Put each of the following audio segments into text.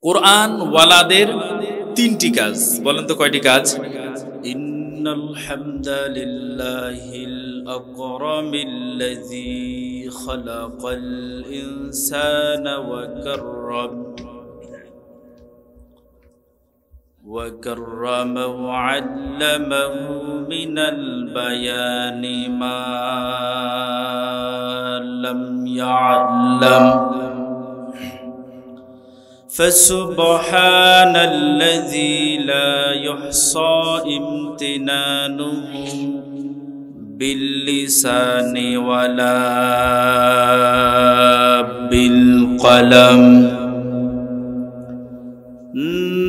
কোরআন ওয়ালাদের তিনটি কাজ, বলেন তো কয়টি কাজ? ইন্নাল হামদালিল্লাহিল আকরামিল্লাযী খালাকাল ইনসানা ওয়া কাররামাহু আল্লামাহু মিনাল বায়ানি মা লাম ইয়া'লাম فسبحان الذي لا يحصى امتنانه باللسان ولا بالقلم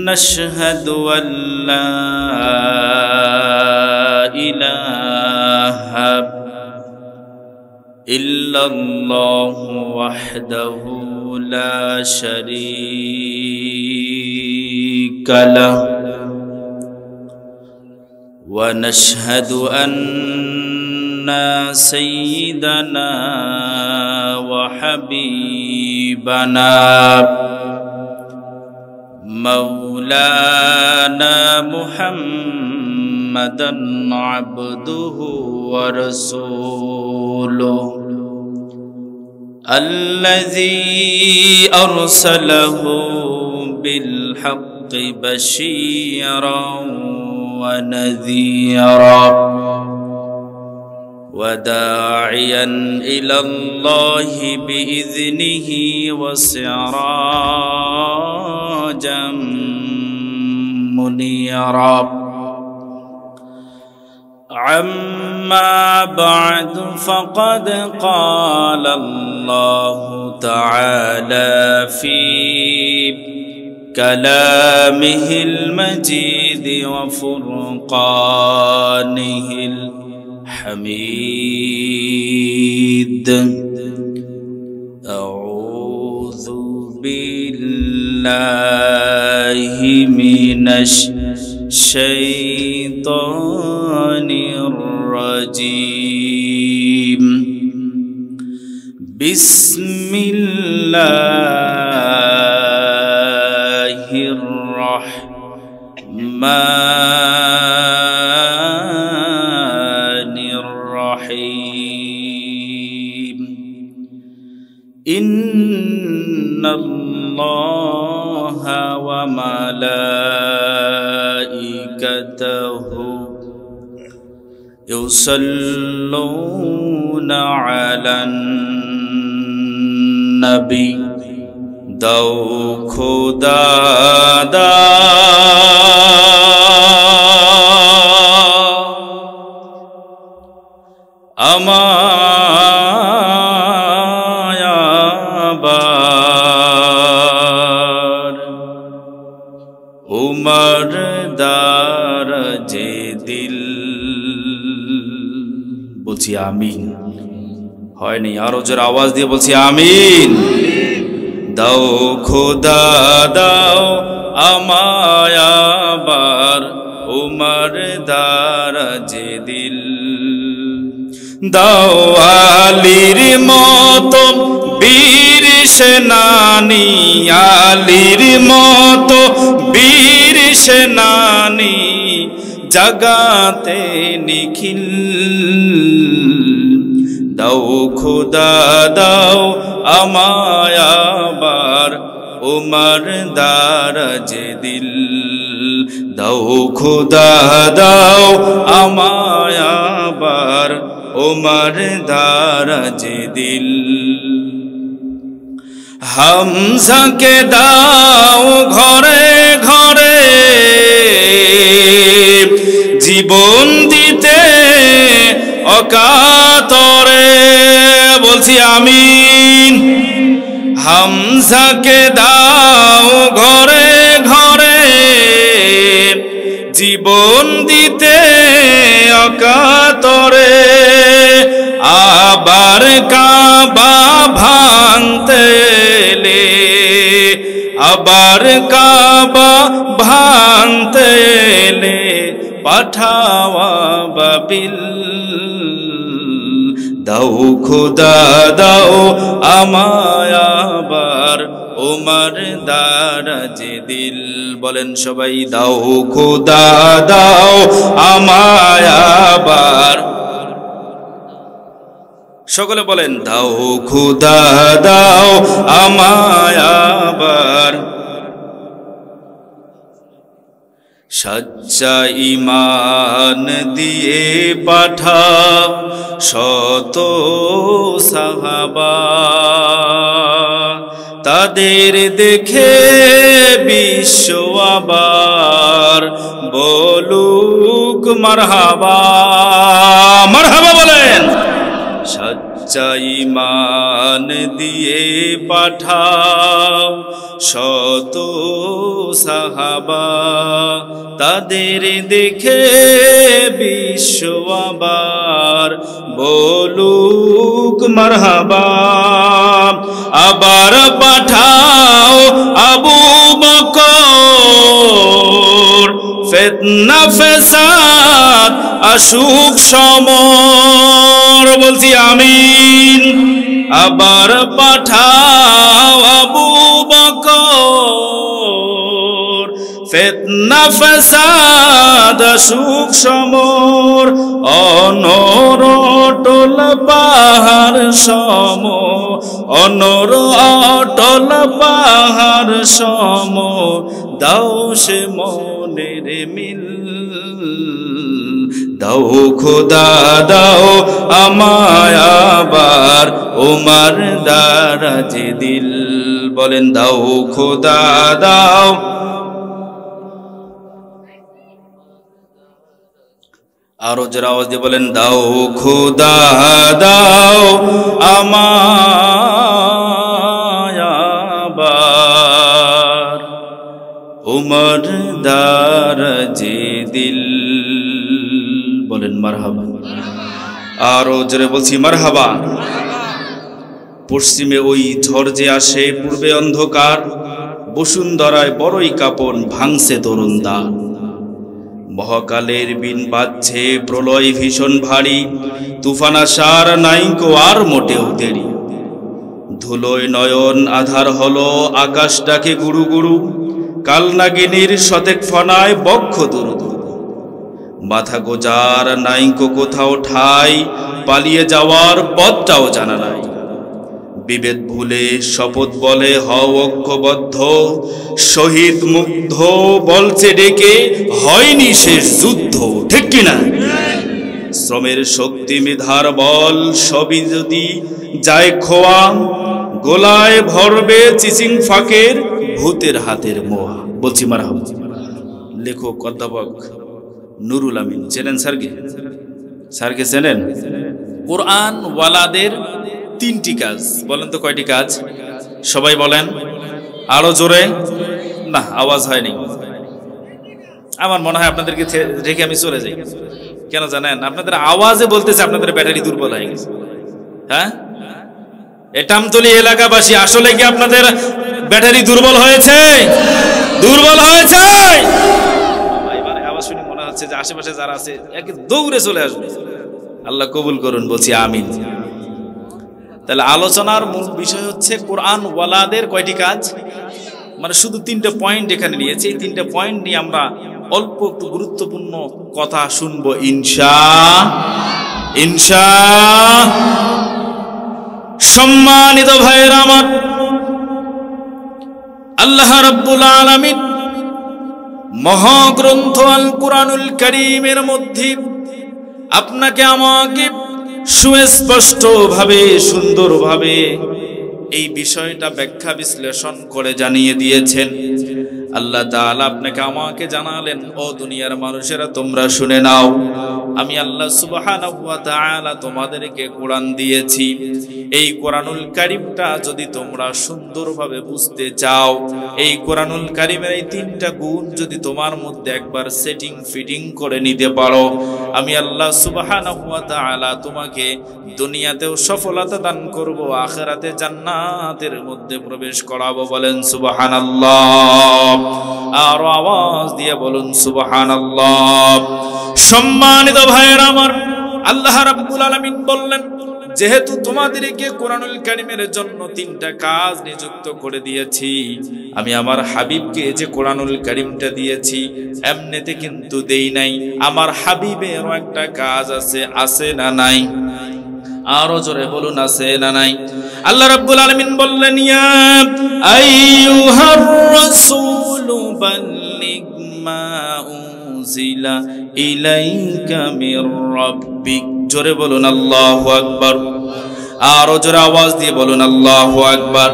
نشهد أن لا إله إلا الله وحده لا شريك له ونشهد أن سيدنا وحبيبنا مولانا محمدا عبده ورسوله الذي أرسله بالحق بشيرا ونذيرا وداعيا إلى الله بإذنه وسراجا منيرا عما بعد فقد قال الله تعالى في كلامه المجيد وفرقانه الحميد أعوذ بالله من الشيطان الرجيم بسم الله الرحمن الرحيم إن الله وملائكته يصلون على النبي দাও খোদা আমায় আবার উমর দারাজে দিল। বলছি আমিন, হয়নি? আরো জোরে আওয়াজ দিয়ে বলছি আমিন। দাও খোদা দাও আমায় আবার উমর দারাজে দিল। দাও আলীর মতো বীর সেনানী, আলীর মতো বীর সেনানী জাগাতে নিখিল। দাও খোদা দাও আমায় আবার উমর দারাজে দিল। দাও খোদা দাও আমায় আবার উমর দারাজে দিল। হামজাকে দাও ঘরে ঘরে জীবন দিতে অকাতরে। বলছি আমিন। হামজাকে দাও ঘরে ঘরে জীবন দিতে অকাতরে। আবার কাবা ভাঙতে এলে, আবার কাবা ভাঙতে এলে পাঠাওয়া বাবিল। দাও খোদা দাও আমায় আবার উমর দারাজ দিল। বলেন সবাই, দাও খোদা দাও আমায় আবার। সকলে বলেন, দাও খোদা দাও আমায় আবার। সচ্চা ঈমান দিয়ে পাঠাও শত সাহাবা, তাদের দেখে বিশ্ব আবার বলুক মারহাবা। মারহাবা বলেন। সচ্চা ঈমান দিয়ে পাঠাও শত সাহাবা, তাদের দেখে বিশ্ব আবার বলুক মারহাবা। আবার পাঠাও আবু বকর, ফিতনা ফসাদ আসুক সমর। বলছি আমিন। আবার পাঠাও আবু বকর, ফিতনা ফসাদ আসুক সমর। অনর অটল পাহাড় সম, অনর অটল পাহাড় সম, দাও সে মনের মিল। দাও খোদা দাও আমায় আবার উমর দারাজ দিল। বলেন, দাও খোদা দাও। আরো যারা আওয়াজ দিয়ে বলেন, দাও খোদা দাও আমায় আবার উমর দারাজ দিল। বলেন মারহাবা। আরো জোরে বলছি মারহাবা। পশ্চিমে ওই ঝড় যে আসে, পূর্বে অন্ধকার, বসুন্ধরায় বড়ই কাপন ভাঙছে তরুণ দ্বার। মহাকালের বিন বাজছে প্রলয় ভীষণ ভারী, তুফান আসার নাইকো আর মোটেও দেরি। ধুলোয় নয়ন আধার হলো, আকাশটাকে গুরু গুরু, কালনাগিনীর শতেক ফনায় বক্ষ দুরু দুরু। মাথা গোজার নাইকো কোথাও ঠাই, পালিয়ে যাওয়ার পথটাও জানা নাই। বিভেদ ভুলে শপথ বলে হও ঐক্যবদ্ধ, শহীদ মুগ্ধ বলছে ডেকে হয়নি শেষ যুদ্ধ। ঠিক কিনা? শ্রমের শক্তি মেধার বল সবই যদি যায় খোয়া, গোলায় ভরবে চিচিং ফাঁকের ভূতের হাতের মোয়া। বলছি মারহাবা। লেখক অধ্যাপক নুরুল আমিন। চেনেন স্যারকে? স্যারকে চেনেন? কোরআন ওয়ালাদের তিনটি কাজ। বলেন তো কয়টি কাজ? সবাই বলেন আরো জোরে। না, আওয়াজ হয়নি। আমার মনে হয় আপনাদেরকে রেখে আমি চলে যাই। কেন জানেন? আপনাদের আওয়াজে বলতেছে আপনাদের ব্যাটারি দুর্বল হয়ে গেছে। হ্যাঁ, এটামতলী এলাকাবাসী, আসলে কি আপনাদের ব্যাটারি দুর্বল হয়েছে? দুর্বল হয়েছে? আওয়াজ শুনে মনে হচ্ছে যে আশেপাশে যারা আছে একে দৌড়ে চলে আসবে। আল্লাহ কবুল করুন। বলছি আমিন। তাহলে আলোচনার মূল বিষয় হচ্ছে কোরআন ওয়ালাদের কয়টি কাজ। মানে শুধু তিনটা পয়েন্ট এখানে নিয়েছি। এই তিনটা পয়েন্ট নিয়ে আমরা অল্প একটু গুরুত্বপূর্ণ কথা শুনবো ইনশাআল্লাহ। সম্মানিত ভাইয়েরা আমার, আল্লাহ রাব্বুল আলামিন মহাগ্রন্থ আল কুরআনুল কারীমের মধ্যে আপনাকে আমাকে সুস্পষ্টভাবে সুন্দরভাবে এই বিষয়টা ব্যাখ্যা বিশ্লেষণ করে জানিয়ে দিয়েছেন। আল্লাহ তাআলা আপনাকে আমাকে জানালেন, ও দুনিয়ার মানুষেরা তোমরা শুনে নাও, আমি আল্লাহ সুবহানাহু ওয়া তাআলা তোমাদেরকে কোরআন দিয়েছি। এই কোরআনুল কারীমটা যদি তোমরা সুন্দরভাবে বুঝতে চাও, এই কোরআনুল কারীমের এই তিনটা গুণ যদি তোমার মধ্যে একবার সেটিং ফিটিং করে নিতে পারো, আমি আল্লাহ সুবহানাহু ওয়া তাআলা তোমাকে দুনিয়াতেও সফলতা দান করব, আখিরাতে জান্নাতের মধ্যে প্রবেশ করাবো। বলেন সুবহানাল্লাহ। আর আওয়াজ দিয়ে বলুন সুবহানাল্লাহ। সম্মানিত ভাইয়েরা আমার, আল্লাহ রাব্বুল আলামিন বললেন, যেহেতু তোমাদেরকে কোরআনুল কারীমের জন্য 3টা কাজ নিযুক্ত করে দিয়েছি, আমি আমার হাবিবকে যে কোরআনুল কারীমটা দিয়েছি এমনিতে কিন্তু দেই নাই, আমার হাবিবেরও একটা কাজ আছে, আছে না নাই? আরো জোরে বলুন, আছে না নাই? আল্লাহ রাব্বুল আলামিন বললেন, ইয়া আইয়ুহার রাসূলু বাল্লিগ মা উনজিলা ইলাইকা মির রাব্বিক। জোরে বলুন আল্লাহু আকবার। আরো জোরে আওয়াজ দিয়ে বলুন আল্লাহু আকবার।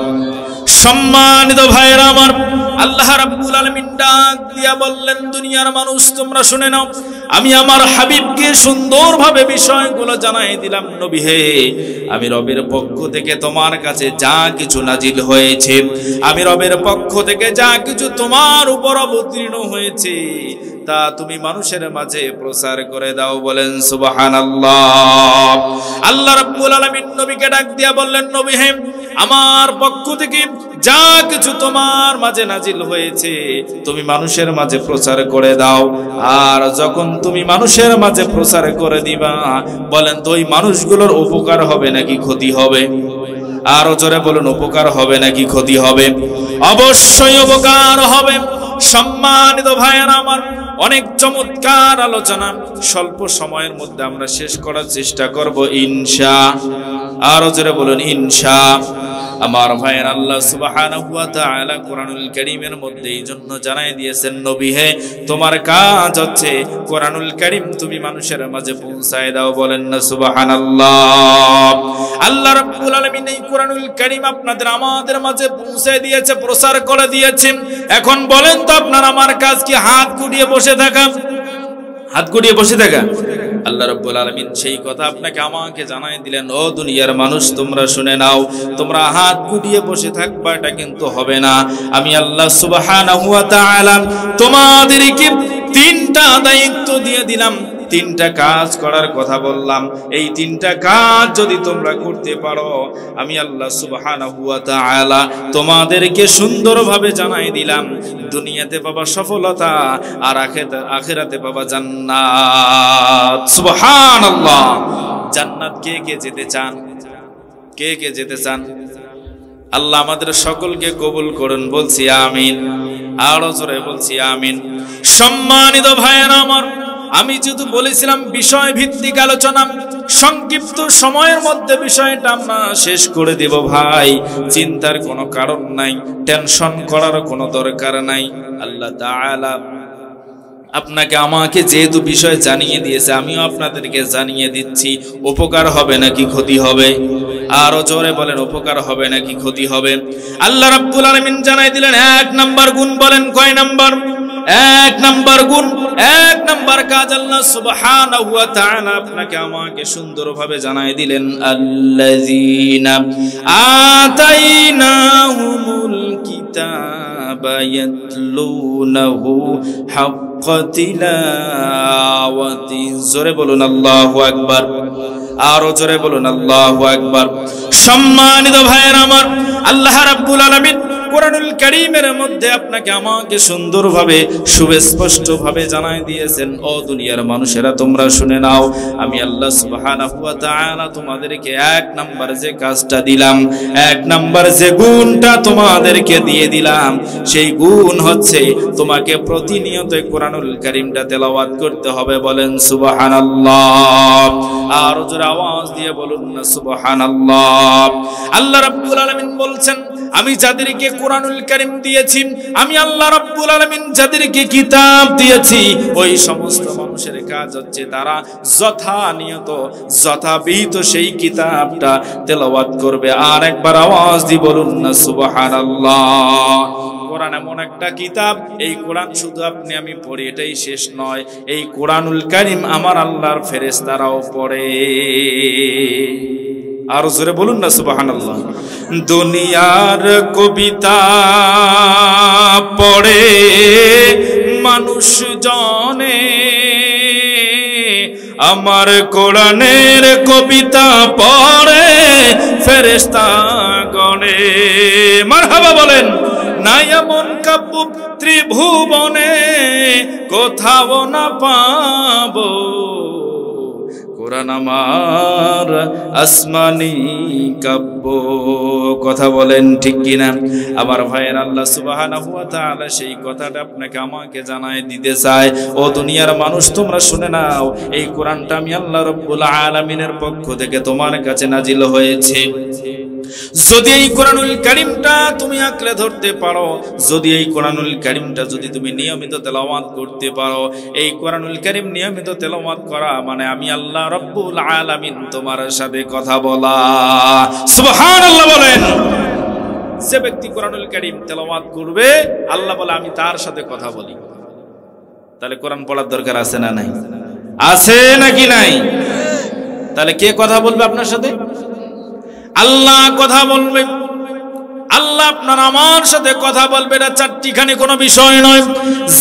সম্মানিত ভাইরা আমার, আল্লাহ রাব্বুল আলামিন ডাক দিয়া বললেন, দুনিয়ার মানুষ তোমরা শুনে নাও, আমি আমার হাবিবকে সুন্দরভাবে বিষয়গুলো জানাই দিলাম। নবী হে, আমি রবের পক্ষ থেকে তোমার কাছে যা কিছু নাজিল হয়েছে, আমি রবের পক্ষ থেকে যা কিছু তোমার উপর অবতীর্ণ হয়েছে তা তুমি মানুষের মাঝে প্রচার করে দাও। বলেন সুবহানাল্লাহ। আল্লাহ রাব্বুল আলামিন নবীকে ডাক দিয়া বললেন, নবী হে, আমার পক্ষ থেকে যা কিছু তোমার মাঝে নাজিল হয়েছে তুমি মানুষের মাঝে প্রচার করে দাও। আর যখন তুমি মানুষের মাঝে প্রচার করে দিবা, বলেন তো ওই মানুষগুলোর উপকার হবে নাকি ক্ষতি হবে? আরো জোরে বলুন, উপকার হবে নাকি ক্ষতি হবে? অবশ্যই উপকার হবে। সম্মানিত ভাইয়েরা আমার, অনেক চমৎকার আলোচনা স্বল্প সময়ের মধ্যে আমরা শেষ করার চেষ্টা করব ইনশাআল্লাহ। আরো জোরে বলুন ইনশাআল্লাহ। আমার ভাইয়ের, আল্লাহ সুবহানাহু ওয়া তাআলা কোরআনুল কারীমের মধ্যে এই জন্য জানাই দিয়েছেন, নবী হে, তোমার কাজ হচ্ছে কোরআনুল কারীম তুমি মানুষের মাঝে পৌঁছায় দাও। বলেন না সুবহানাল্লাহ। আল্লাহ রাব্বুল আলামিন এই কোরআনুল কারীম আপনাদের আমাদের মাঝে পৌঁছায় দিয়েছে, প্রচার করে দিয়েছেন। এখন বলেন তো আপনার আমার কাজ কি হাত গুটিয়ে বসে থাকা? হাত গুটিয়ে বসে থাকা? আল্লাহ রাব্বুল আলামিন সেই কথা আপনাকে আমাকে জানাই দিলেন, ও দুনিয়ার মানুষ তোমরা শুনে নাও, তোমরা হাত গুটিয়ে বসে থাকবা এটা কিন্তু হবে না। আমি আল্লাহ সুবহানাহু ওয়া তাআলা তোমাদেরকে 3টা দায়িত্ব দিয়ে দিলাম, 3টা কাজ করার কথা বললাম। এই 3টা কাজ যদি তোমরা করতে পারো, আমি আল্লাহ সুবহানাহু ওয়া তাআলা তোমাদেরকে সুন্দরভাবে জানাই দিলাম, দুনিয়াতে পাবা সফলতা আর আখিরাতে পাবা জান্নাত। সুবহানাল্লাহ। জান্নাত কে কে যেতে চান? কে কে যেতে চান? আল্লাহ আমাদের সকলকে কবুল করুন, বলছি আমিন। আরো জোরে বলছি আমিন। সম্মানিত ভাইয়েরা আমার, আমি যেহেতু বলেছিলাম বিষয় ভিত্তিক আলোচনা, সংক্ষিপ্ত সময়ের মধ্যে বিষয়টা আমরা শেষ করে দেব ভাই। চিন্তার কোনো কারণ নাই, টেনশন করার কোনো দরকার নাই। আল্লাহ তাআলা আপনাকে আমাকে যেহেতু বিষয় জানিয়ে দিয়েছে, আমিও আপনাদেরকে জানিয়ে দিচ্ছি। উপকার হবে নাকি ক্ষতি হবে? আরো জোরে বলেন, উপকার হবে নাকি ক্ষতি হবে? আল্লাহ রাব্বুল আলামিন জানাই দিলেন 1 নাম্বার গুণ। বলেন কয় নাম্বার? 1 নাম্বার গুণ, 1 নাম্বার কাজ আল্লাহ সুবহানাহু ওয়া তাআলা আপনাকে আমাকে সুন্দরভাবে জানাই দিলেন, আল্লাযীনা আতাইনাহুমুল কিতাবা ইয়াতলুনাহু হাক্কা তিলাওয়াতি। জোরে বলুন আল্লাহু আকবার। আরো জোরে বলুন আল্লাহু আকবার। সম্মানিত ভাইয়েরা আমার, আল্লাহ রাব্বুল আলামিন কোরআনুল কারীমের মধ্যে আপনাকে আমাকে সুন্দরভাবে সুস্পষ্টভাবে জানাই দিয়েছেন, ও দুনিয়ার মানুষেরা তোমরা শুনে নাও, আমি আল্লাহ সুবহানাহু ওয়া তাআলা তোমাদেরকে 1 নাম্বার যে কাজটা দিলাম, 1 নাম্বার যে গুণটা তোমাদেরকে দিয়ে দিলাম, সেই গুণ হচ্ছে তোমাকে প্রতিনিয়ত কোরআনুল কারীমটা তেলাওয়াত করতে হবে। বলেন সুবহানাল্লাহ। আর জোরে আওয়াজ দিয়ে বলুন না সুবহানাল্লাহ। আল্লাহ রাব্বুল আলামিন বলছেন, আমি যাদেরকে কোরআনুল কারীম দিয়েছি, আমি আল্লাহ রাব্বুল আলামিন যাদেরকে কিতাব দিয়েছি, ওই সমস্ত মানুষের কাজ হচ্ছে তারা যথানিয়ত যথাবিহিত সেই কিতাবটা তেলাওয়াত করবে। আর একবার আওয়াজ দিয়ে বলুন না সুবহানাল্লাহ। কোরআন এমন একটা কিতাব, এই কোরআন শুধু আপনি আমি পড়ি এটাই শেষ নয়, এই কোরআনুল কারীম আমার আল্লাহর ফেরেশতারাও পড়ে। আর জোরে বলুন না সুবহানাল্লাহ। দুনিয়ার কবিতা পড়ে মানুষ জনে, আমার কোরআনের কবিতা পড়ে ফেরেশতা গণে। মারহাবা বলেন। নাই এমন কাব্য ত্রিভুবনে কোথাও না পাবো, কোরআন আমার আসমানি কাব্য। কথা বলেন ঠিক কিনা? আমার ভাইয়ের, আল্লাহ সুবহানাহু ওয়া তাআলা সেই কথাটা আপনাকে আমাকে জানায় দিতে চায়। ও দুনিয়ার মানুষ, তোমরা শুনে নাও, এই কোরআনটা আমি আল্লাহ রাব্বুল আলামিনের পক্ষ থেকে তোমার কাছে নাজিল হয়েছে। যদি এই কোরআনুল কারীমটা তুমি আঁকড়ে ধরতে পারো, যদি এই কোরআনুল কারীমটা যদি তুমি নিয়মিত তেলাওয়াত করতে পারো, এই কোরআনুল কারীম নিয়মিত তেলাওয়াত করা মানে আমি আল্লাহ রাব্বুল আলামিন তোমার সাথে কথা বলা। সুবহানাল্লাহ বলেন। যে ব্যক্তি কোরআনুল কারীম তেলাওয়াত করবে, আল্লাহ বলে আমি তার সাথে কথা বলি। তাহলে কোরআন পড়ার দরকার আছে না নাই? আছে নাকি নাই? তাহলে কে কথা বলবে আপনার সাথে? আল্লাহ কথা বলবে। আল্লাহ আপনার আমার সাথে কথা বলবে। এটা চারটিখানি কোনো বিষয় নয়,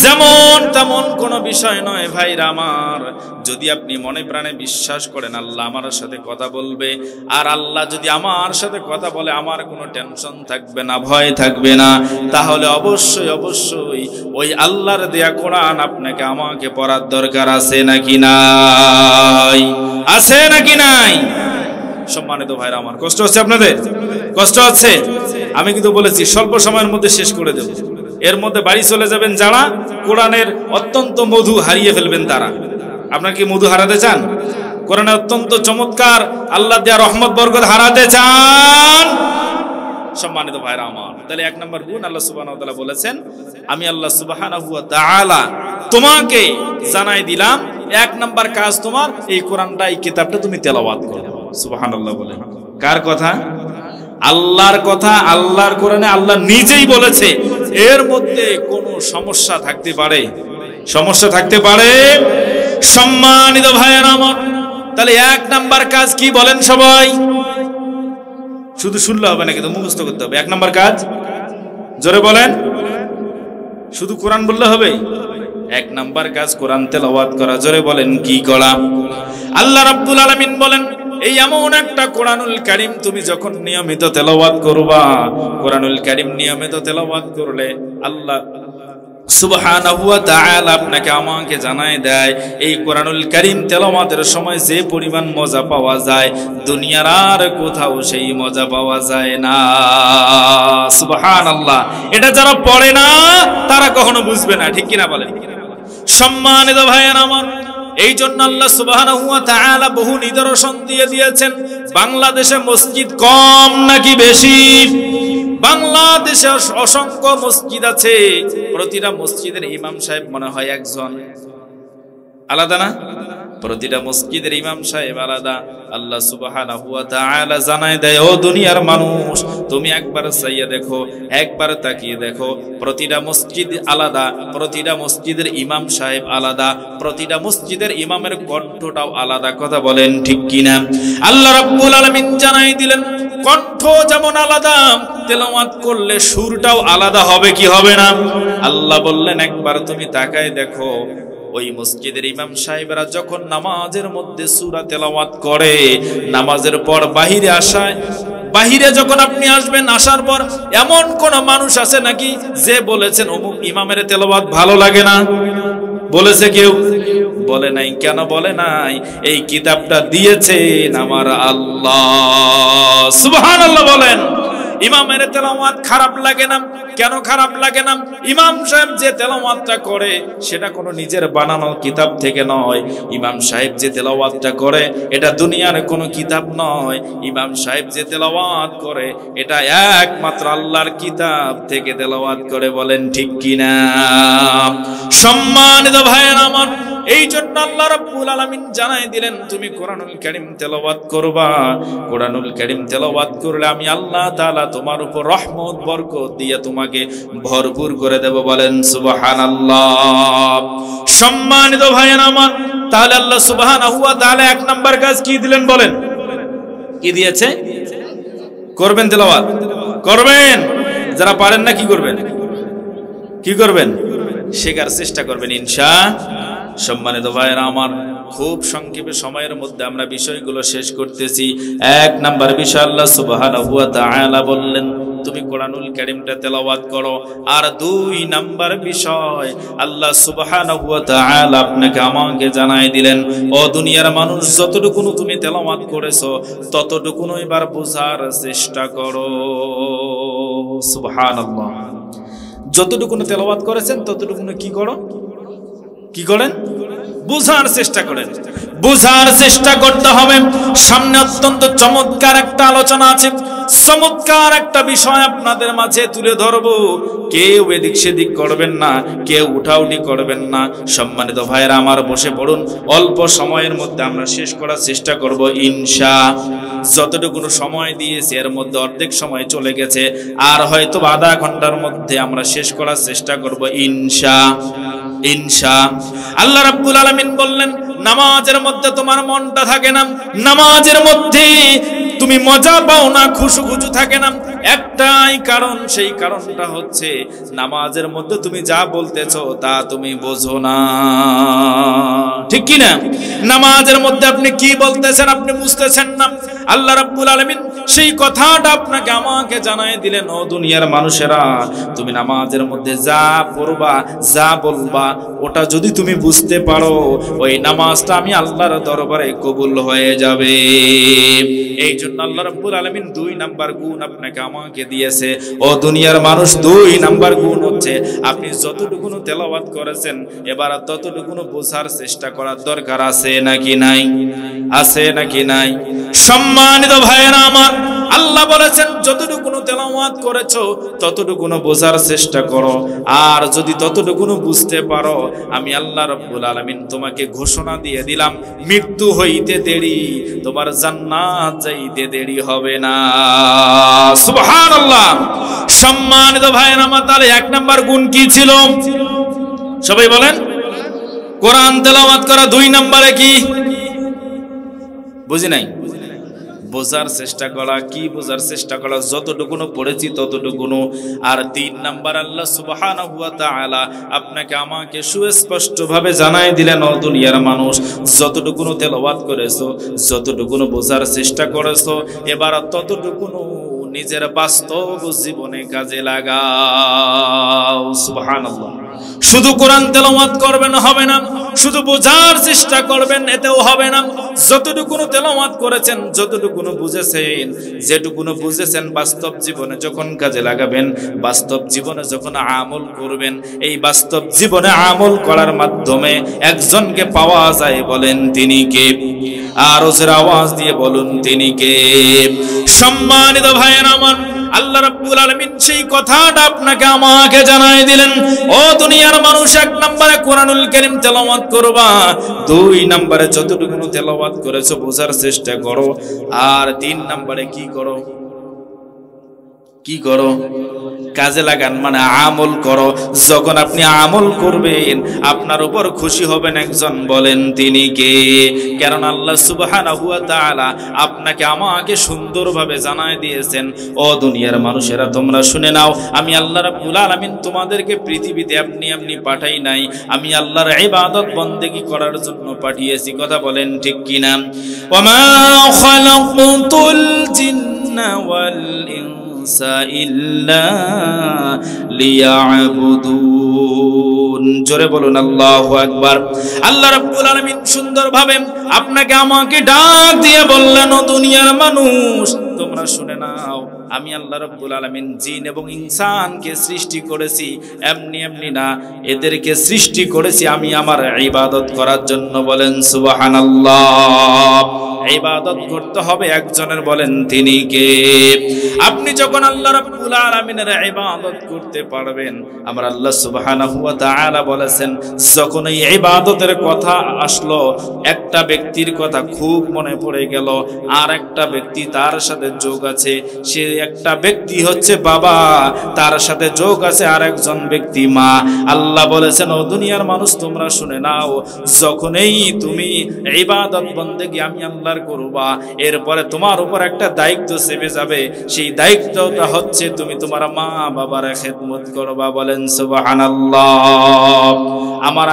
যেমন তেমন কোনো বিষয় নয়। ভাইরা আমার, যদি আপনি মনে প্রাণে বিশ্বাস করেন আল্লাহ আমার সাথে কথা বলবে, আর আল্লাহ যদি আমার সাথে কথা বলে আমার কোনো টেনশন থাকবে না, ভয় থাকবে না, তাহলে অবশ্যই অবশ্যই ওই আল্লাহর দেয়া কোরআন আপনাকে আমাকে পড়ার দরকার আছে নাকি নাই? আছে নাকি নাই? সম্মানিত ভাইরা আমার, কষ্ট হচ্ছে আপনাদের? কষ্ট হচ্ছে? আমি কিন্তু বলেছি স্বল্প সময়ের মধ্যে শেষ করে দেব। এর মধ্যে বাড়ি চলে যাবেন যারা কোরআনের অত্যন্ত মধু হারিয়ে ফেলবেন তারা। আপনারা কি মধু হারাতে চান? কোরআনের অত্যন্ত চমৎকার আল্লাহ দেয়া রহমত বরকত হারাতে চান? সম্মানিত ভাইরা আমার, তাহলে এক নম্বর গুণ আল্লাহ সুবহানাহু ওয়া তাআলা বলেছেন, আমি আল্লাহ সুবহানাহু ওয়া তাআলা তোমাকে জানাই দিলাম, এক নম্বর কাজ তোমার এই কোরআনটা, এই কিতাবটা তুমি তেলাওয়াত করো। সুবহানাল্লাহ বলেন। কার কথা? আল্লাহর কথা। আল্লাহর কোরআনে আল্লাহ নিজেই বলেছে। এর মধ্যে কোনো সমস্যা থাকতে পারে? সমস্যা থাকতে পারে? সম্মানিত ভাইয়েরা আমার, তাহলে এক নাম্বার কাজ কি বলেন সবাই? শুধু শুনলে হবে না, কিন্তু মুখস্থ করতে হবে। এক নাম্বার কাজ জোরে বলেন। শুধু কোরআন বললে হবে? এক নাম্বার কাজ কোরআন তেলাওয়াত করা। জোরে বলেন কি করা? আল্লাহ রাব্বুল আলামিন বলেন, এই এমন একটা কোরআনুল কারীম তুমি যখন নিয়মিত তেলাওয়াত করবা, কোরআনুল কারীম নিয়মিত তেলাওয়াত করলে আল্লাহ সুবহানাহু ওয়া তাআলা আপনাকে আমাকে জানায় দেয়, এই কোরআনুল কারীম তেলাওয়াতের সময় যে পরিমাণ মজা পাওয়া যায় দুনিয়ার আর কোথাও সেই মজা পাওয়া যায় না। সুবহানাল্লাহ। এটা যারা পড়ে না তারা কখনো বুঝবে না, ঠিক কিনা বলেন? সম্মানিত ভাইয়েরা আমার, এই জন্য আল্লাহ সুবহানাহু ওয়া তাআলা বহু নিদর্শন দিয়ে দিয়েছেন। বাংলাদেশে মসজিদ কম নাকি বেশি? বাংলাদেশে অসংখ্য মসজিদ আছে, প্রতিটা মসজিদের ইমাম সাহেব মনে হয় একজন। আলাদা না? প্রতিটা মসজিদের ইমাম সাহেব আলাদা। আল্লাহ সুবহানাহু ওয়া তাআলা জানায় দেয়, ও দুনিয়ার মানুষ, তুমি একবার চাইয়া দেখো, একবার তাকিয়ে দেখো, প্রতিটা মসজিদ আলাদা, প্রতিটা মসজিদের ইমাম সাহেব আলাদা, প্রতিটা মসজিদের ইমামের কণ্ঠটাও আলাদা। কথা বলেন ঠিক কিনা? আল্লাহ রাব্বুল আলামিন জানাই দিলেন, কণ্ঠ যেমন আলাদা, তেলাওয়াত করলে সুরটাও আলাদা হবে কি হবে না? আল্লাহ বললেন, একবার তুমি তাকায় দেখো, ওই মসজিদের ইমাম সাহেবরা যখন নামাজের মধ্যে সূরা তেলাওয়াত করে, নামাজের পর বাহিরে আসায়, বাহিরে যখন আপনি আসবেন, আসার পর এমন কোন মানুষ আছে নাকি যে বলেছেন অমুক ইমামের তেলাওয়াত ভালো লাগে না? বলেছে কেউ? বলে নাই। কেন বলে নাই? এই কিতাবটা দিয়েছেন আমার আল্লাহ। সুবহানাল্লাহ বলেন। ইমামের তেলাওয়াত খারাপ লাগে না। কেন খারাপ লাগে না? ইমাম সাহেব যে তেলাওয়াতটা করে সেটা কোনো নিজের বানানো কিতাব থেকে নয়। ইমাম সাহেব যে তেলাওয়াতটা করে এটা দুনিয়ার কোনো কিতাব নয়। ইমাম সাহেব যে তেলাওয়াত করে এটা একমাত্র আল্লাহর কিতাব থেকে তেলাওয়াত করে। বলেন ঠিক কিনা? সম্মানিত ভাইয়েরা আমার, এই জন্য আল্লাহ রাব্বুল আলামিন জানাই দিলেন, তুমি কোরআনুল কারীম তেলাওয়াত করবা। কোরআনুল কারীম তেলাওয়াত করলে আমি আল্লাহ তাআলা তোমার উপর রহমত বরকত দিয়ে তোমাকে ভরপুর করে দেব। বলেন সুবহানাল্লাহ। সম্মানিত ভাইয়েরা আমার, তাহলে আল্লাহ সুবহানাহু ওয়া তাআলা এক নাম্বার কাজ কি দিলেন বলেন? কি দিয়েছে? করবেন তেলাওয়াত, করবেন। যারা পারেন না কি করবেন? কি করবেন? শেখার চেষ্টা করবেন ইনশাআল্লাহ। সম্মানিত ভাইয়েরা আমার, খুব সংক্ষেপে সময়ের মধ্যে আমরা বিষয়গুলো শেষ করতেছি। এক নাম্বার বিষয় আল্লাহ সুবহানাহু ওয়া তাআলা বললেন, তুমি কোরআনুল কারীমটা তেলাওয়াত করো। আর 2 নাম্বার বিষয় আল্লাহ সুবহানাহু ওয়া তাআলা আপনাকে আমাকে জানাই দিলেন, ও দুনিয়ার মানুষ, যতটুকু তুমি তেলাওয়াত করেছো ততটুকু এবার বোঝার চেষ্টা করো। সুবহানাল্লাহ। যতটুকু তেলাওয়াত করেছেন ততটুকু কি করো, কি করেন? বুঝার চেষ্টা করেন। বুঝার চেষ্টা করতে হবে। সামনে অত্যন্ত চমৎকার একটা আলোচনা আছে, চমৎকার একটা বিষয় আপনাদের মাঝে তুলে ধরবো। কেউ এদিক সেদিক করবেন না, কেউ উঠাউঠি করবেন না। সম্মানিত ভাইয়েরা আমার, বসে পড়ুন। অল্প সময়ের মধ্যে আমরা শেষ করার চেষ্টা করব ইনশাআল্লাহ। যতটুকু সময় দিয়েছি এর মধ্যে অর্ধেক সময় চলে গেছে, আর হয়তো আধা ঘন্টার মধ্যে আমরা শেষ করার চেষ্টা করব ইনশাআল্লাহ। আল্লাহ রাব্বুল আলামিন বললেন, নামাজের মধ্যে তোমার মনটা থাকে না, নামাজের মধ্যে তুমি মজা পাও না, খুশু থাকে না। একটাই কারণ, সেই কারণটা হচ্ছে নামাজের মধ্যে তুমি যা বলতেছো তা তুমি বোঝো না, ঠিক কি না? নামাজের মধ্যে আপনি কি বলতেছেন আপনি বুঝতেছেন না। আল্লাহ রাব্বুল আলামিন সেই কথাটা আপনাকে আমাকে জানাই দিলেন, ও দুনিয়ার মানুষেরা, তুমি নামাজের মধ্যে যা পড়বা, যা বলবা, ওটা যদি তুমি বুঝতে পারো, ওই নামাজটা আমি আল্লাহর দরবারে কবুল হয়ে যাবে। এই জন্য আল্লাহ রাব্বুল আলামিন 2 নাম্বার গুণ আপনাকে আমাকে দিয়েছে। ও দুনিয়ার মানুষ, 2 নাম্বার গুণ হচ্ছে আপনি যতটুকু তেলাওয়াত করেছেন এবার ততটুকু বোঝার চেষ্টা করার দরকার আছে নাকি নাই? আছে নাকি নাই? সম্মানিত ভাইয়েরা আমার, আল্লাহ বলেছেন যতটুকু তেলাওয়াত করেছো ততটুকু বোঝার চেষ্টা করো। আর যদি ততটুকু বুঝতে পারো, আমি আল্লাহ রাব্বুল আলামিন তোমাকে ঘোষণা দিয়ে দিলাম, মৃত্যু হইতে দেরি, তোমার জান্নাত যাইতে দেরি হবে না। সুবহানাল্লাহ। সম্মানিত ভাইয়েরা আমার, তাহলে 1 নাম্বার গুণ কি ছিল? সবাই বলেন। কোরআন তেলাওয়াত করা। 2 নম্বরে কি? বুঝি নাই। বোঝার চেষ্টা করা। কি বোঝার চেষ্টা করা? যতটুকু পড়েছি ততটুকু। আর 3 নাম্বার, আল্লাহ সুবহানাহু ওয়া তাআলা আপনাকে আমাকে সুস্পষ্ট ভাবে জানাই দিলেন, ও দুনিয়ার মানুষ, যতটুকু তেলাওয়াত করেছো, যতটুকু বোঝার চেষ্টা করেছো, এবার ততটুকু নিজের বাস্তব জীবনে কাজে লাগাও। সুবহানাল্লাহ। শুধু কোরআন তেলাওয়াত করবেন হবে না, শুধু বোঝার চেষ্টা করবেন এতেও হবে না। যতটুকু তেলাওয়াত করেছেন, যতটুকু বুঝেছেন, যেটুকু বুঝেছেন বাস্তব জীবনে যখন কাজে লাগাবেন, বাস্তব জীবনে যখন আমল করবেন, এই বাস্তব জীবনে আমল করার মাধ্যমে একজনকে পাওয়া যায়। বলেন তিনি কে? আর ওর আওয়াজ দিয়ে বলুন তিনি কে? সম্মানিত ভাইয়েরা আমার, আল্লাহ রাব্বুল আলামিন সেই কথাটা আপনাকে আমাকে জানাই দিলেন, ও দুনিয়ার মানুষ, 1 নম্বরে কোরআনুল কারীম তেলাওয়াত করবা, 2 নম্বরে যতটুকু তেলাওয়াত করেছো বোঝার চেষ্টা করো, আর 3 নম্বরে কি করো? কি করো? কাজে লাগান, মানে আমল করো। যখন আপনি আমল করবেন আপনার উপর খুশি হবেন একজন। বলেন তিনি কে? কারণ আল্লাহ সুবহানাহু ওয়া তাআলা আপনাকে আমাকে সুন্দরভাবে জানাই দিয়েছেন, ও দুনিয়ার মানুষেরা তোমরা শুনে নাও, আমি আল্লাহ রাব্বুল আলামিন তোমাদেরকে পৃথিবীতে এমনি পাঠাই নাই, আমি আল্লাহর ইবাদত বন্দেগী করার জন্য পাঠিয়েছি। কথা বলেন ঠিক কিনা? ওয়ামা খালাকতুল জিন্না ওয়াল ইনসা ইল্লা লিয়াবুদুন। জোরে বলুন আল্লাহু আকবার। আল্লাহ রাব্বুল আলামিন সুন্দরভাবে আপনাকে আমাকে ডাক দিয়ে বললেন, ও দুনিয়ার মানুষ তোমরা শুনে নাও, আমি আল্লাহ রাব্বুল আলামিন জিন এবং ইনসানকে সৃষ্টি করেছি এমনি না, এদেরকে সৃষ্টি করেছি আমি আমার ইবাদত করার জন্য। বলেন সুবহানাল্লাহ। ইবাদত করতে হবে একজনের। বলেন তিনি কে? আপনি যখন আল্লাহ রাব্বুল আলামিনের ইবাদত করতে পারবেন, আমার আল্লাহ সুবহানাহু ওয়া তাআলা বলেছেন, যখন এই ইবাদতের কথা আসলো, একটা ব্যক্তির কথা খুব মনে পড়ে গেল, আর একটা ব্যক্তি তার সাথে যোগ আছে, সে একটা ব্যক্তি হচ্ছে বাবা, তার সাথে যোগ আছে আরেকজন ব্যক্তি মা। আল্লাহ বলেছেন, ও দুনিয়ার মানুষ তোমরা শুনে নাও, যখনই তুমি ইবাদত বন্দেগী আমি আল্লাহর করবা, এরপরে তোমার উপর একটা দায়িত্ব চেপে যাবে। সেই দায়িত্বটা হচ্ছে তুমি তোমার মা বাবার খেদমত করবা। বলেন সুবহানাল্লাহ। আমার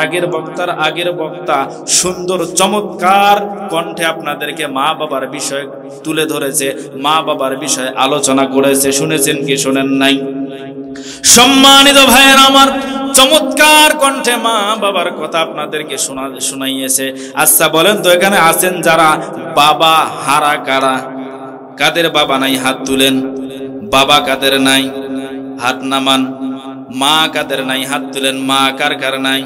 আগের বক্তা সুন্দর চমৎকার কণ্ঠে আপনাদেরকে মা বাবার বিষয় তুলে ধরেছে, মা বাবার বিষয়ে আলোচনা করেছে। শুনেছেন কি শোনেন নাই? সম্মানিত ভাইয়ের আমার, চমৎকার কণ্ঠে মা বাবার কথা আপনাদেরকে শোনাইয়েছে। আচ্ছা বলেন তো, এখানে আছেন যারা বাবা হারা কারা? কাদের বাবা নাই হাত তুলেন। বাবা কাদের নাই হাত নামান। মা কাদের নাই হাত তুলেন। মা কার কার নাই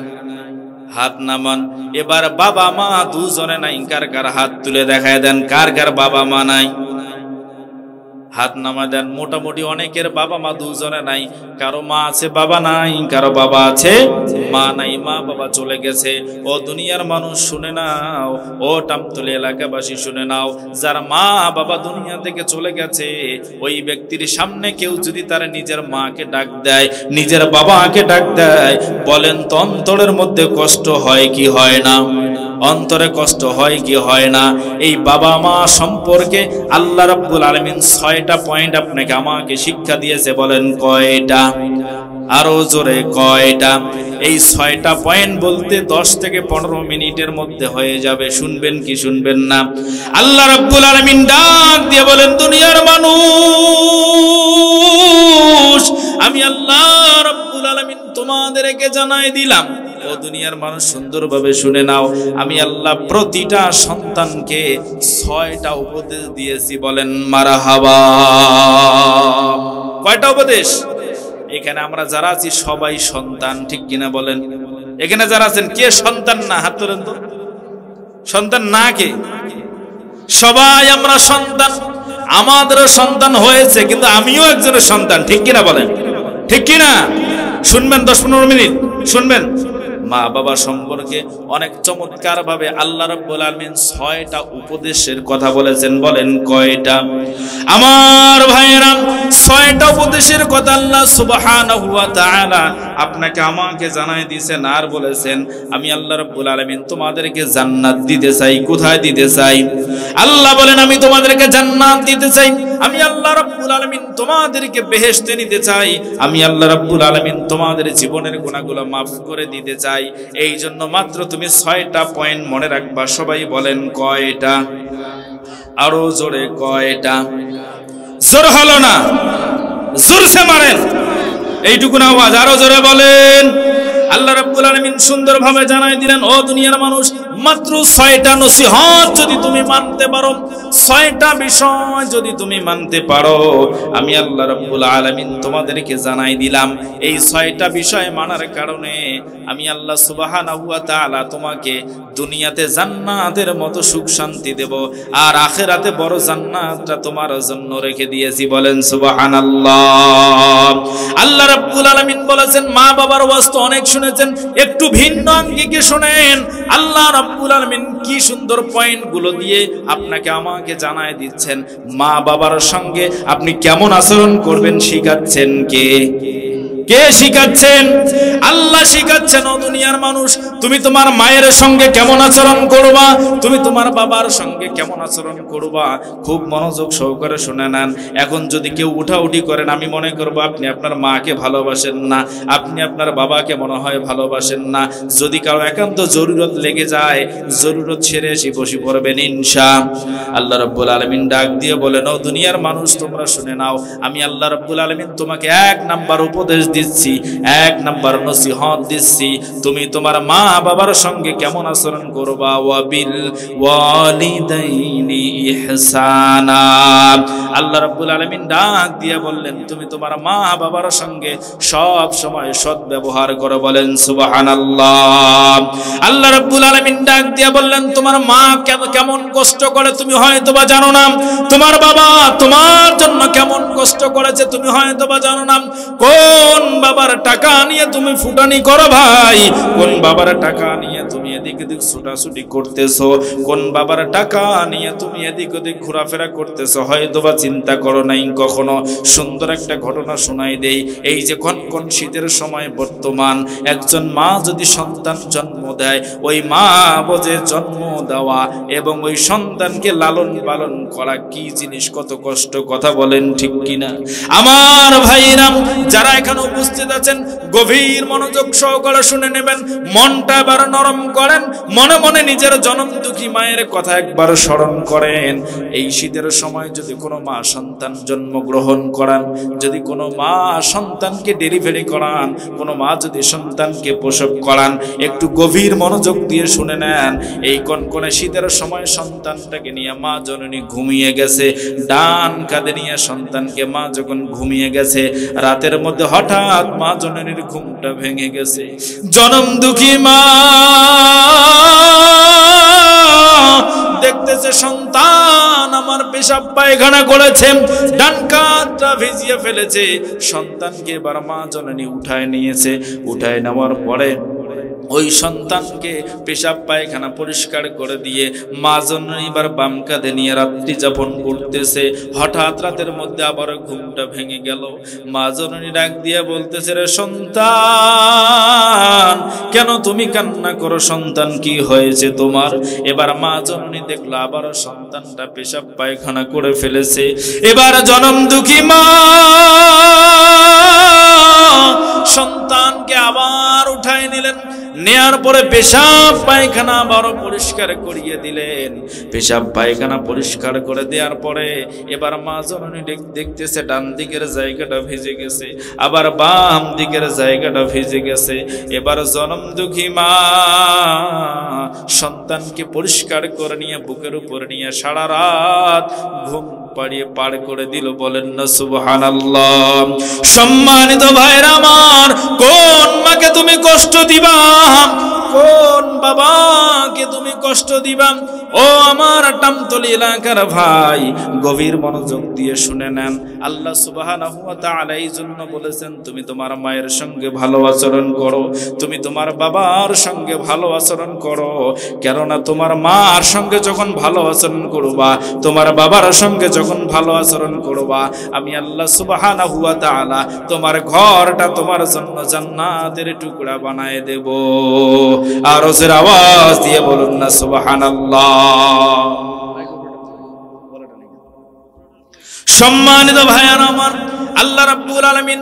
হাত নামান। এবার বাবা মা দুজনে নাই, কার কার হাত তুলে দেখায় দেন। কার কার বাবা মা নাই হাত নামা দেন। মোটামুটি অনেকের বাবা মা দুজনে নাই। কারো মা আছে বাবা নাই, কারো বাবা আছে মা নাই। মা বাবা চলে গেছে। ও দুনিয়ার মানুষ শুনে নাও, ও টামতলী এলাকাবাসী শুনে নাও, যার মা বাবা দুনিয়া থেকে চলে গেছে, ওই ব্যক্তির সামনে কেউ যদি তার নিজের মাকে ডাক দেয়, নিজের বাবাকে ডাক দেয়, বলেন তো অন্তরের মধ্যে কষ্ট হয় কি হয় না? অন্তরে কষ্ট হয় কি হয় না? এই বাবা মা সম্পর্কে আল্লাহ রাব্বুল আলামিন 6টা পয়েন্ট আপনাকে আমাকে শিক্ষা দিয়েছে। বলেন কয়টা? আরো জোরে কয়টা? এই 6টা পয়েন্ট বলতে 10 থেকে 15 মিনিটের মধ্যে হয়ে যাবে। শুনবেন কি শুনবেন না? আল্লাহ রাব্বুল আলামিন ডাক দিয়ে বলেন, দুনিয়ার মানুষ, আমি আল্লাহ রাব্বুল আলামিন তোমাদেরকে জানাই দিলাম। ও দুনিয়ার মানুষ সুন্দরভাবে শুনে নাও, আমি আল্লাহ প্রতিটা সন্তানকে 6টা উপদেশ দিয়েছি। বলেন মারহাবা। কয়টা উপদেশ? এখানে আমরা যারা আছি সবাই সন্তান, ঠিক কিনা বলেন? এখানে যারা আছেন কে সন্তান না? হাত তোলেন তো। সন্তান না কে? সবাই আমরা সন্তান। আমাদেরও সন্তান হয়েছে, কিন্তু আমিও একজনের সন্তান, ঠিক কিনা বলেন? ঠিক কিনা? শুনবেন 10-15 মিনিট শুনবেন। মা বাবা সম্পর্কে অনেক চমৎকার ভাবে আল্লাহ রাব্বুল আলামিন 6টা উপদেশের কথা বলেছেন। বলেন কয়টা? আমার ভাইয়েরা, 6টা উপদেশের কথা আল্লাহ সুবহানাহু ওয়া তাআলা আপনাকে আমাকে জানাই দিয়েছেন, আর বলেছেন আমি আল্লাহ রাব্বুল আলামিন তোমাদেরকে জান্নাত দিতে চাই। কোথায় দিতে চাই? আল্লাহ বলেন আমি তোমাদেরকে জান্নাত দিতে চাই। আমি আল্লাহ রাব্বুল আলামিন তোমাদেরকে বেহেশতে নিতে চাই। আমি আল্লাহ রাব্বুল আলামিন তোমাদের জীবনের গুনাহগুলো মাফ করে দিতে চাই। এই জন্য মাত্র তুমি 6টা পয়েন্ট মনে রাখবা। সবাই বলেন কয়টা? আরো জোরে কয়টা? জোর হলো না, জোরসে মারেন। এইটুকু আওয়াজ আরো জোরে বলেন। আল্লাহ রাব্বুল আলামিন সুন্দরভাবে জানাই দিলেন, ও দুনিয়ার মানুষ, মাত্র 6টা নসিহত যদি তুমি মানতে পারো, 6টা বিষয় যদি তুমি মানতে পারো, আমি আল্লাহ রাব্বুল আলামিন তোমাদেরকে জানাই দিলাম। এই 6টা বিষয় মানার কারণে আমি আল্লাহ সুবহানাহু ওয়া তাআলা তোমাকে দুনিয়াতে জান্নাতের মতো সুখ শান্তি দেব, আর আখিরাতে বড় জান্নাতটা তোমার জন্য রেখে দিয়েছি। বলেন সুবহানাল্লাহ। আল্লাহ রাব্বুল আলামিন বলেছেন, মা বাবার ওয়াজ তো অনেক শুনেছেন, একটু ভিন্ন আঙ্গিকে শুনেন। আল্লাহ রাব্বুল আলামিন কি সুন্দর পয়েন্টগুলো দিয়ে আপনাকে আমাকে জানায় দিচ্ছেন। মা বাবার সঙ্গে আপনি কেমন আচরণ করবেন শিখাচ্ছেন কে? কে শিখাচ্ছেন? আল্লাহ শিখাচ্ছেন। ও দুনিয়ার মানুষ, তুমি তোমার মায়ের সঙ্গে কেমন আচরণ করবা, তুমি তোমার বাবার সঙ্গে কেমন আচরণ করবা, খুব মনোযোগ সহকারে শুনে নেন। এখন যদি কেউ উঠাউঠি করেন, আমি মনে করব আপনি আপনার মাকে ভালোবাসেন না, আপনি আপনার বাবাকে মনে হয় ভালোবাসেন না। যদি কারো একান্ত জরুরত লেগে যায়, জরুরত ছেড়ে এসে বসে পড়বেন ইনশাআল্লাহ। আল্লাহ রাব্বুল আলামিন ডাক দিয়ে বলেন, ও দুনিয়ার মানুষ তোমরা শুনে নাও, আমি আল্লাহ রাব্বুল আলামিন তোমাকে 1 নাম্বার উপদেশ দিচ্ছি, 1 নাম্বার নসিহত দিচ্ছি। তুমি তোমার মা বাবার সঙ্গে কেমন আচরণ করবা। ওয়াবিল ওয়ালিদাইনি ইহসানা। আল্লাহ রাব্বুল আলামিন ডাক দিয়ে বললেন, তুমি তোমার মা বাবার সঙ্গে সব সময় সৎ ব্যবহার করো। বলেন সুবহানাল্লাহ। আল্লাহ রাব্বুল আলামিন ডাক দিয়ে বললেন, তোমার মা কেমন কষ্ট করে তুমি হয়তোবা জানো না, তোমার বাবা তোমার জন্য কেমন কষ্ট করেছে তুমি হয়তোবা জানো না। কোন বাবার টাকা নিয়ে তুমি ফুটানি করো ভাই? কোন বাবার টাকা নিয়ে তুমি এদিক ওদিক ছুটাছুটি করতেছো? কোন বাবার টাকা নিয়ে তুমি এদিক ওদিক ঘোরাফেরা করতেছো? হয়তোবা চিন্তা করো নাই কখনো। সুন্দর একটা ঘটনা শোনাই দেই। এই যে কনকন শীতের সময় বর্তমান, একজন মা যদি সন্তান জন্ম দেয়, ওই মা বোঝে জন্ম দেওয়া এবং ওই সন্তানকে লালন পালন করা কি জিনিস, কত কষ্ট, কথা বলেন ঠিক কিনা? আমার ভাইরা যারা এখানে উপস্থিত আছেন, গভীর মনোযোগ সহকারে শুনে নেবেন, মনটা এবার নরম করেন, মনে মনে নিজের জনম দুঃখী মায়ের কথা একবার স্মরণ করেন। এই শীতের সময় যদি কোনো মা সন্তান জন্মগ্রহণ করান, যদি কোনো মা সন্তানকে ডেলিভারি করান, কোনো মা যদি সন্তানকে প্রসব করান, একটু গভীর মনোযোগ দিয়ে শুনে নেন। এই কনকনে শীতের সময় সন্তানটাকে নিয়ে মা জননী ঘুমিয়ে গেছে, ডান কাঁধে নিয়ে সন্তানকে মা যখন ঘুমিয়ে গেছে, রাতের মধ্যে হঠাৎ মা জননীর ঘুমটা ভেঙে গেছে। জনম দুঃখী মা দেখতেছে সন্তান আমার পেশাব পায়খানা করেছে, ডান কাঁধটা ভিজিয়ে ফেলেছে। সন্তানকে এবার মা জননী উঠায় নিয়েছে। উঠায় নেওয়ার পরে ওই সন্তানকে পেশাব পায়খানা পরিষ্কার করে দিয়ে মা জননী এবার বাম কাঁধে নিয়ে রাত্রি যাপন করতেছে। হঠাৎ রাতের মধ্যে আবার ঘুমটা ভেঙে গেল। মা জননী ডাক দিয়ে বলতেছে, রে সন্তান, কেন তুমি কান্না করো? সন্তান কি হয়েছে তোমার? এবার মা জননী দেখলো আবার সন্তানটা পেশাব পায়খানা করে ফেলেছে। এবার জনম দুঃখী মা সন্তানকে আবার উঠায় নিলেন। নেয়ার পরে পেশাব পায়খানা আবারও পরিষ্কার করিয়ে দিলেন। পেশাব পায়খানা পরিষ্কার করে দেওয়ার পরে এবার মা জননী দেখতেছে ডান দিকের জায়গাটা ভিজে গেছে, আবার বাম দিকের জায়গাটা ভিজে গেছে। এবার জনম দুঃখী মা সন্তানকে পরিষ্কার করে নিয়ে বুকের উপর নিয়ে সারা রাত ঘুম পাড়িয়ে পার করে দিল। বলেন না সুবহানাল্লাহ। সম্মানিত ভাইরা আমার, কোন মাকে তুমি কষ্ট দিবা? কোন বাবাকে তুমি কষ্ট দিবা? ও আমার টামতলী এলাকার ভাই, গভীর মনোযোগ দিয়ে শুনে নেন। আল্লাহ সুবহানাহু ওয়া তাআলা এই জন্য বলেছেন, তুমি তোমার মায়ের সঙ্গে ভালো আচরণ করো, তুমি তোমার বাবার সঙ্গে ভালো আচরণ করো। কেননা তোমার মার সঙ্গে যখন ভালো আচরণ করবা, তোমার বাবার সঙ্গে যখন ভালো আচরণ করবা, আমি আল্লাহ সুবহানাহু ওয়া তাআলা তোমার ঘরটা তোমার জন্য জান্নাতের টুকরা বানায় দেব। আর ওদের আওয়াজ দিয়ে বলুন না সুবহানাল্লাহ। সম্মানিত ভাইয়ারা আমার, আল্লাহ রাব্বুল আলামিন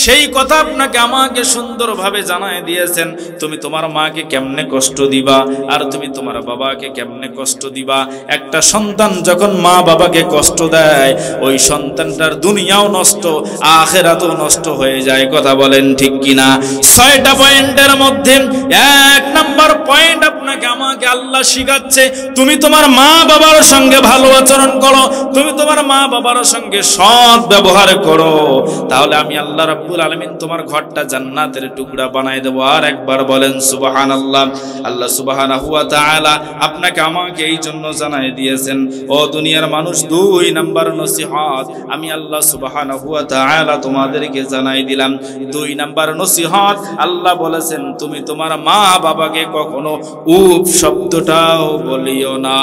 সেই কথা আপনাকে আমাকে সুন্দরভাবে জানায় দিয়েছেন। তুমি তোমার মাকে কেমনে কষ্ট দিবা আর তুমি তোমার বাবাকে কেমনে কষ্ট দিবা। একটা সন্তান যখন মা বাবাকে কষ্ট দেয়, ওই সন্তানটার দুনিয়াও নষ্ট, আখিরাতও নষ্ট হয়ে যায়। কথা বলেন ঠিক কিনা? 6টা পয়েন্টের মধ্যে 1 নাম্বার পয়েন্ট আপনাকে আমাকে আল্লাহ শিখাচ্ছে, তুমি তোমার মা বাবার সঙ্গে ভালো আচরণ করো, তুমি তোমার মা বাবার সঙ্গে সৎ ব্যবহার করো, তাহলে আমি আল্লাহ রাব্বুল আলামিন তোমার ঘরটা জান্নাতের টুকরা বানায় দেব। আর একবার বলেন সুবহানাল্লাহ। আল্লাহ সুবহানাহু ওয়া তাআলা আপনাকে আমাকে এই জন্য জানায় দিয়েছেন, ও দুনিয়ার মানুষ, 2 নাম্বার নসিহত আমি আল্লাহ সুবহানাহু ওয়া তাআলা তোমাদেরকে জানাই দিলাম। 2 নাম্বার নসিহত, আল্লাহ বলেছেন, তুমি তোমার মা বাবাকে কখনো উফ শব্দটাও বলিও না।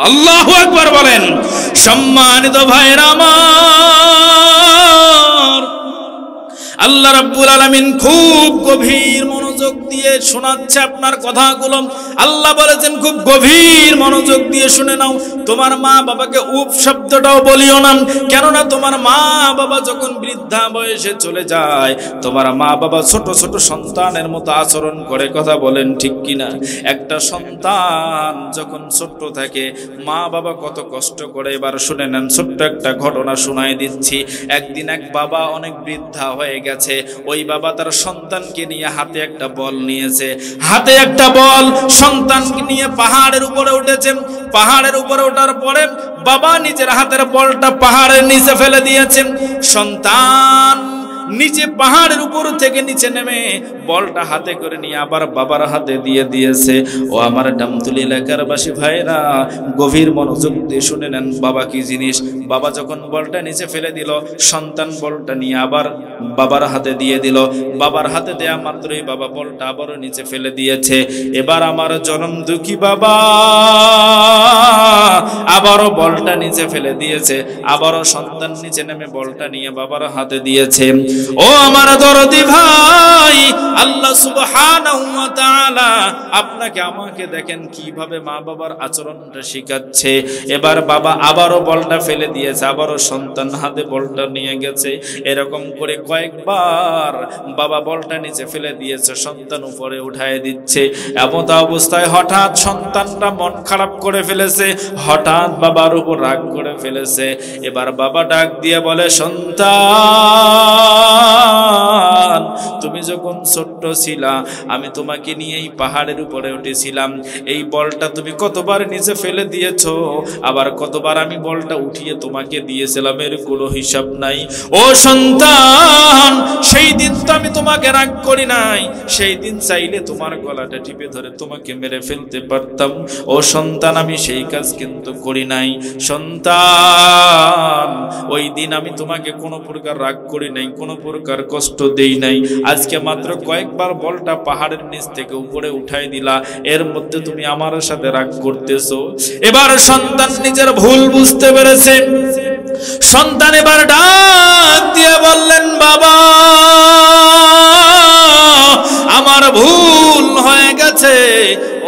আল্লাহু আকবার বলেন। সম্মানিত ভাইরা আমার, আল্লাহ রাব্বুল আলামিন খুব গভীর মনোযোগ দিয়ে শোনাচ্ছে আপনার কথাগুলো। আল্লাহ বলেছেন, খুব গভীর মনোযোগ দিয়ে শুনে নাও, তোমার মা বাবাকে উপ শব্দটাও বলিও না। কেননা তোমার মা বাবা যখন বৃদ্ধা বয়সে চলে যায়, তোমার মা বাবা ছোট ছোট সন্তানের মতো আচরণ করে। কথা বলেন ঠিক কিনা? একটা সন্তান যখন ছোট্ট থাকে, মা বাবা কত কষ্ট করে। এবার শুনে নেন, ছোট্ট একটা ঘটনা শোনায় দিচ্ছি। একদিন এক বাবা অনেক বৃদ্ধা হয়ে গেছে, ওই বাবা তার সন্তানকে নিয়ে হাতে একটা বল নিয়েছে। হাতে একটা বল সন্তানকে নিয়ে পাহাড়ের উপরে উঠেছে। পাহাড়ের উপরে ওঠার পরে বাবা নিজের হাতের বলটা পাহাড়ের নিচে ফেলে দিয়েছেন। সন্তান নিচে পাহাড়ের উপর থেকে নিচে নেমে বলটা হাতে করে নিয়ে আবার বাবার হাতে দিয়ে দিয়েছে। ও আমার টামতুলি এলাকার বাসী ভাইরা, গভীর মনোযোগ দিয়ে শুনে নেন, বাবা কি জিনিস। বাবা যখন বলটা নিচে ফেলে দিল, সন্তান বলটা নিয়ে আবার বাবার হাতে দিয়ে দিল। বাবার হাতে দেয়া মাত্রই বাবা বলটা আবারও নিচে ফেলে দিয়েছে। এবার আমার জনম দুঃখী বাবা আবারও বলটা নিচে ফেলে দিয়েছে, আবারও সন্তান নিচে নেমে বলটা নিয়ে বাবার হাতে দিয়েছে। ও আমার দরদি ভাই, আল্লাহ সুবহানাহু ওয়া তাআলা আপনাকে আমাকে দেখেন কিভাবে মা বাবার আচরণটা শিখাচ্ছে। এবার বাবা আবারও বলটা ফেলে দিয়েছে, আবারও সন্তান হাতে বলটা নিয়ে গেছে। এরকম করে কয়েকবার বাবা বলটা নিচে ফেলে দিয়েছে, সন্তান উপরে উঠায় দিচ্ছে। এমন অবস্থায় হঠাৎ সন্তানটা মন খারাপ করে ফেলেছে, হঠাৎ বাবার উপর রাগ করে ফেলেছে। এবার বাবা ডাক দিয়ে বলে, সন্তান, তুমি যখন ছোট্ট ছিলা আমি তোমাকে নিয়ে এই পাহাড়ের উপরে উঠেছিলাম, এই বলটা তুমি কতবার নিচে ফেলে দিয়েছো, আবার কতবার আমি বলটা উঠিয়ে তোমাকে দিয়েছিলাম, এর কোনো হিসাব নাই। ও সন্তান, সেই দিন তো আমি তোমাকে রাগ করি নাই, সেই দিন চাইলে তোমার গলাটা টিপে ধরে তোমাকে মেরে ফেলতে পারতাম। ও সন্তান, আমি সেই কাজ কিন্তু করি নাই। সন্তান, ওই দিন আমি তোমাকে কোনো প্রকার রাগ করি নাই, কোনো প্রকার কষ্ট দেই নাই। আজকে মাত্র কয়েকবার বলটা পাহাড়ের নিচ থেকে উপরে উঠাই দিলা, এর মধ্যে তুমি আমার সাথে রাগ করতেছো। এবার সন্তান নিজের ভুল বুঝতে পেরেছে। সন্তান এবার ডাক দিয়ে বললেন, বাবা আমার ভুল হয়ে গেছে।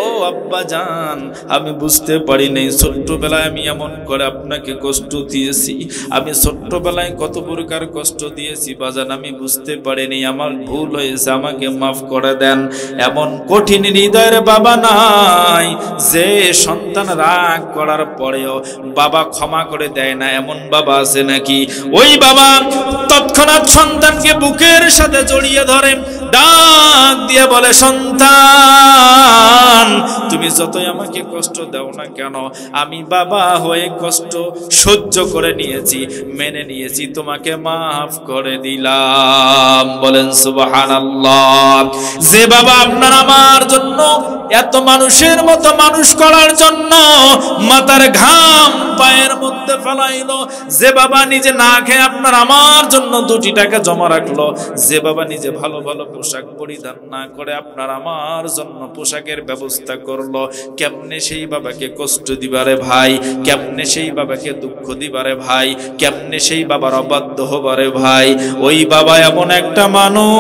ও আব্বা জান, আমি বুঝতে পারি নাই ছোট্টবেলায় আমি এমন করে আপনাকে কষ্ট দিয়েছি, আমি ছোট্টবেলায় কত প্রকার কষ্ট দিয়েছি বাজান, আমি বুঝতে পারিনি, আমার ভুল হয়েছে, আমাকে মাফ করে দেন। এমন কঠিন হৃদয়ের বাবা নাই যে সন্তান রাগ করার পরেও বাবা ক্ষমা করে দেয় না, এমন বাবা আছে নাকি? ওই বাবা তৎক্ষণাৎ সন্তানকে বুকের সাথে জড়িয়ে ধরে ডাক দিয়ে বলে, সন্তান তুমি যতই আমাকে কষ্ট দাও না কেন, আমি বাবা হয়ে কষ্ট সহ্য করে নিয়েছি, মেনে নিয়েছি, তোমাকে মাফ করে দিলাম। বলেন সুবহানাল্লাহ। যে বাবা আপনার আমার জন্য এত মানুষের মতো মানুষ করার জন্য মাথার ঘাম পায়ের মধ্যে ফেলাইলো, যে বাবা নিজে না খেয়ে আপনার আমার জন্য 2 টাকা জমা রাখলো, যে বাবা নিজে ভালো ভালো পোশাক পরিধান না করে আপনার আমার জন্য পোশাকের ব্যবস্থা করলো, কেমনে সেই বাবাকে কষ্ট দিবারে ভাই, কেমনে সেই বাবাকে দুঃখ দিবারে ভাই, কেমনে সেই বাবার অবাধ্য হবারে ভাই? ওই বাবা এমন একটা মানুষ,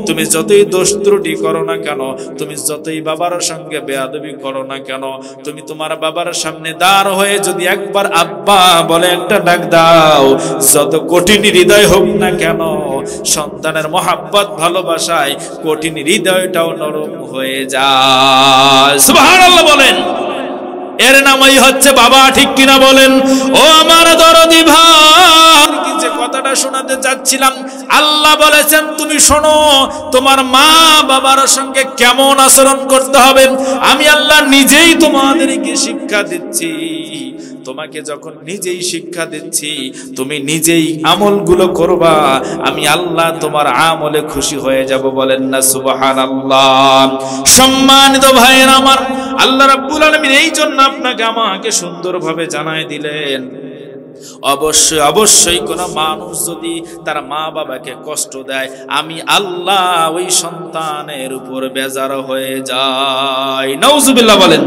তুমি যতই দোষ ত্রুটি করো না কেন, তুমি যতই বাবার সঙ্গে বেয়াদবি করো না কেন, তুমি তোমার বাবার সামনে দাঁড় হয়ে যদি একবার আব্বা বলে একটা ডাক দাও, যত কঠিন হৃদয় হোক না কেন, সন্তানের মহাব্বত ভালোবাসায় কঠিন হৃদয়টাও নরম হয়ে যায়। সুবহানাল্লাহ বলেন। এর নামই হচ্ছে বাবা, ঠিক কিনা বলেন? ও আমার দরদি ভাই, যে কথাটা শোনাতে চাচ্ছিলাম, আল্লাহ বলেছেন তুমি শোনো, তোমার মা বাবার সঙ্গে কেমন আচরণ করতে হবে আমি আল্লাহ নিজেই তোমাদেরকে শিক্ষা দিচ্ছি। তোমাকে যখন নিজেই শিক্ষা দিচ্ছি, তুমি নিজেই আমলগুলো করবা, আমি আল্লাহ তোমার আমলে খুশি হয়ে যাব। বলেন না সুবহানাল্লাহ। সম্মানিত ভাইয়েরা আমার, আল্লাহ রাব্বুল আলামিন এই জন্য আপনাকে আমাকে সুন্দরভাবে জানায় দিলেন, অবশ্যই অবশ্যই কোন মানুষ যদি তার মা বাবাকে কষ্ট দেয়, আমি আল্লাহ ওই সন্তানের উপর বেজার হয়ে যাই। নাউজুবিল্লাহ বলেন।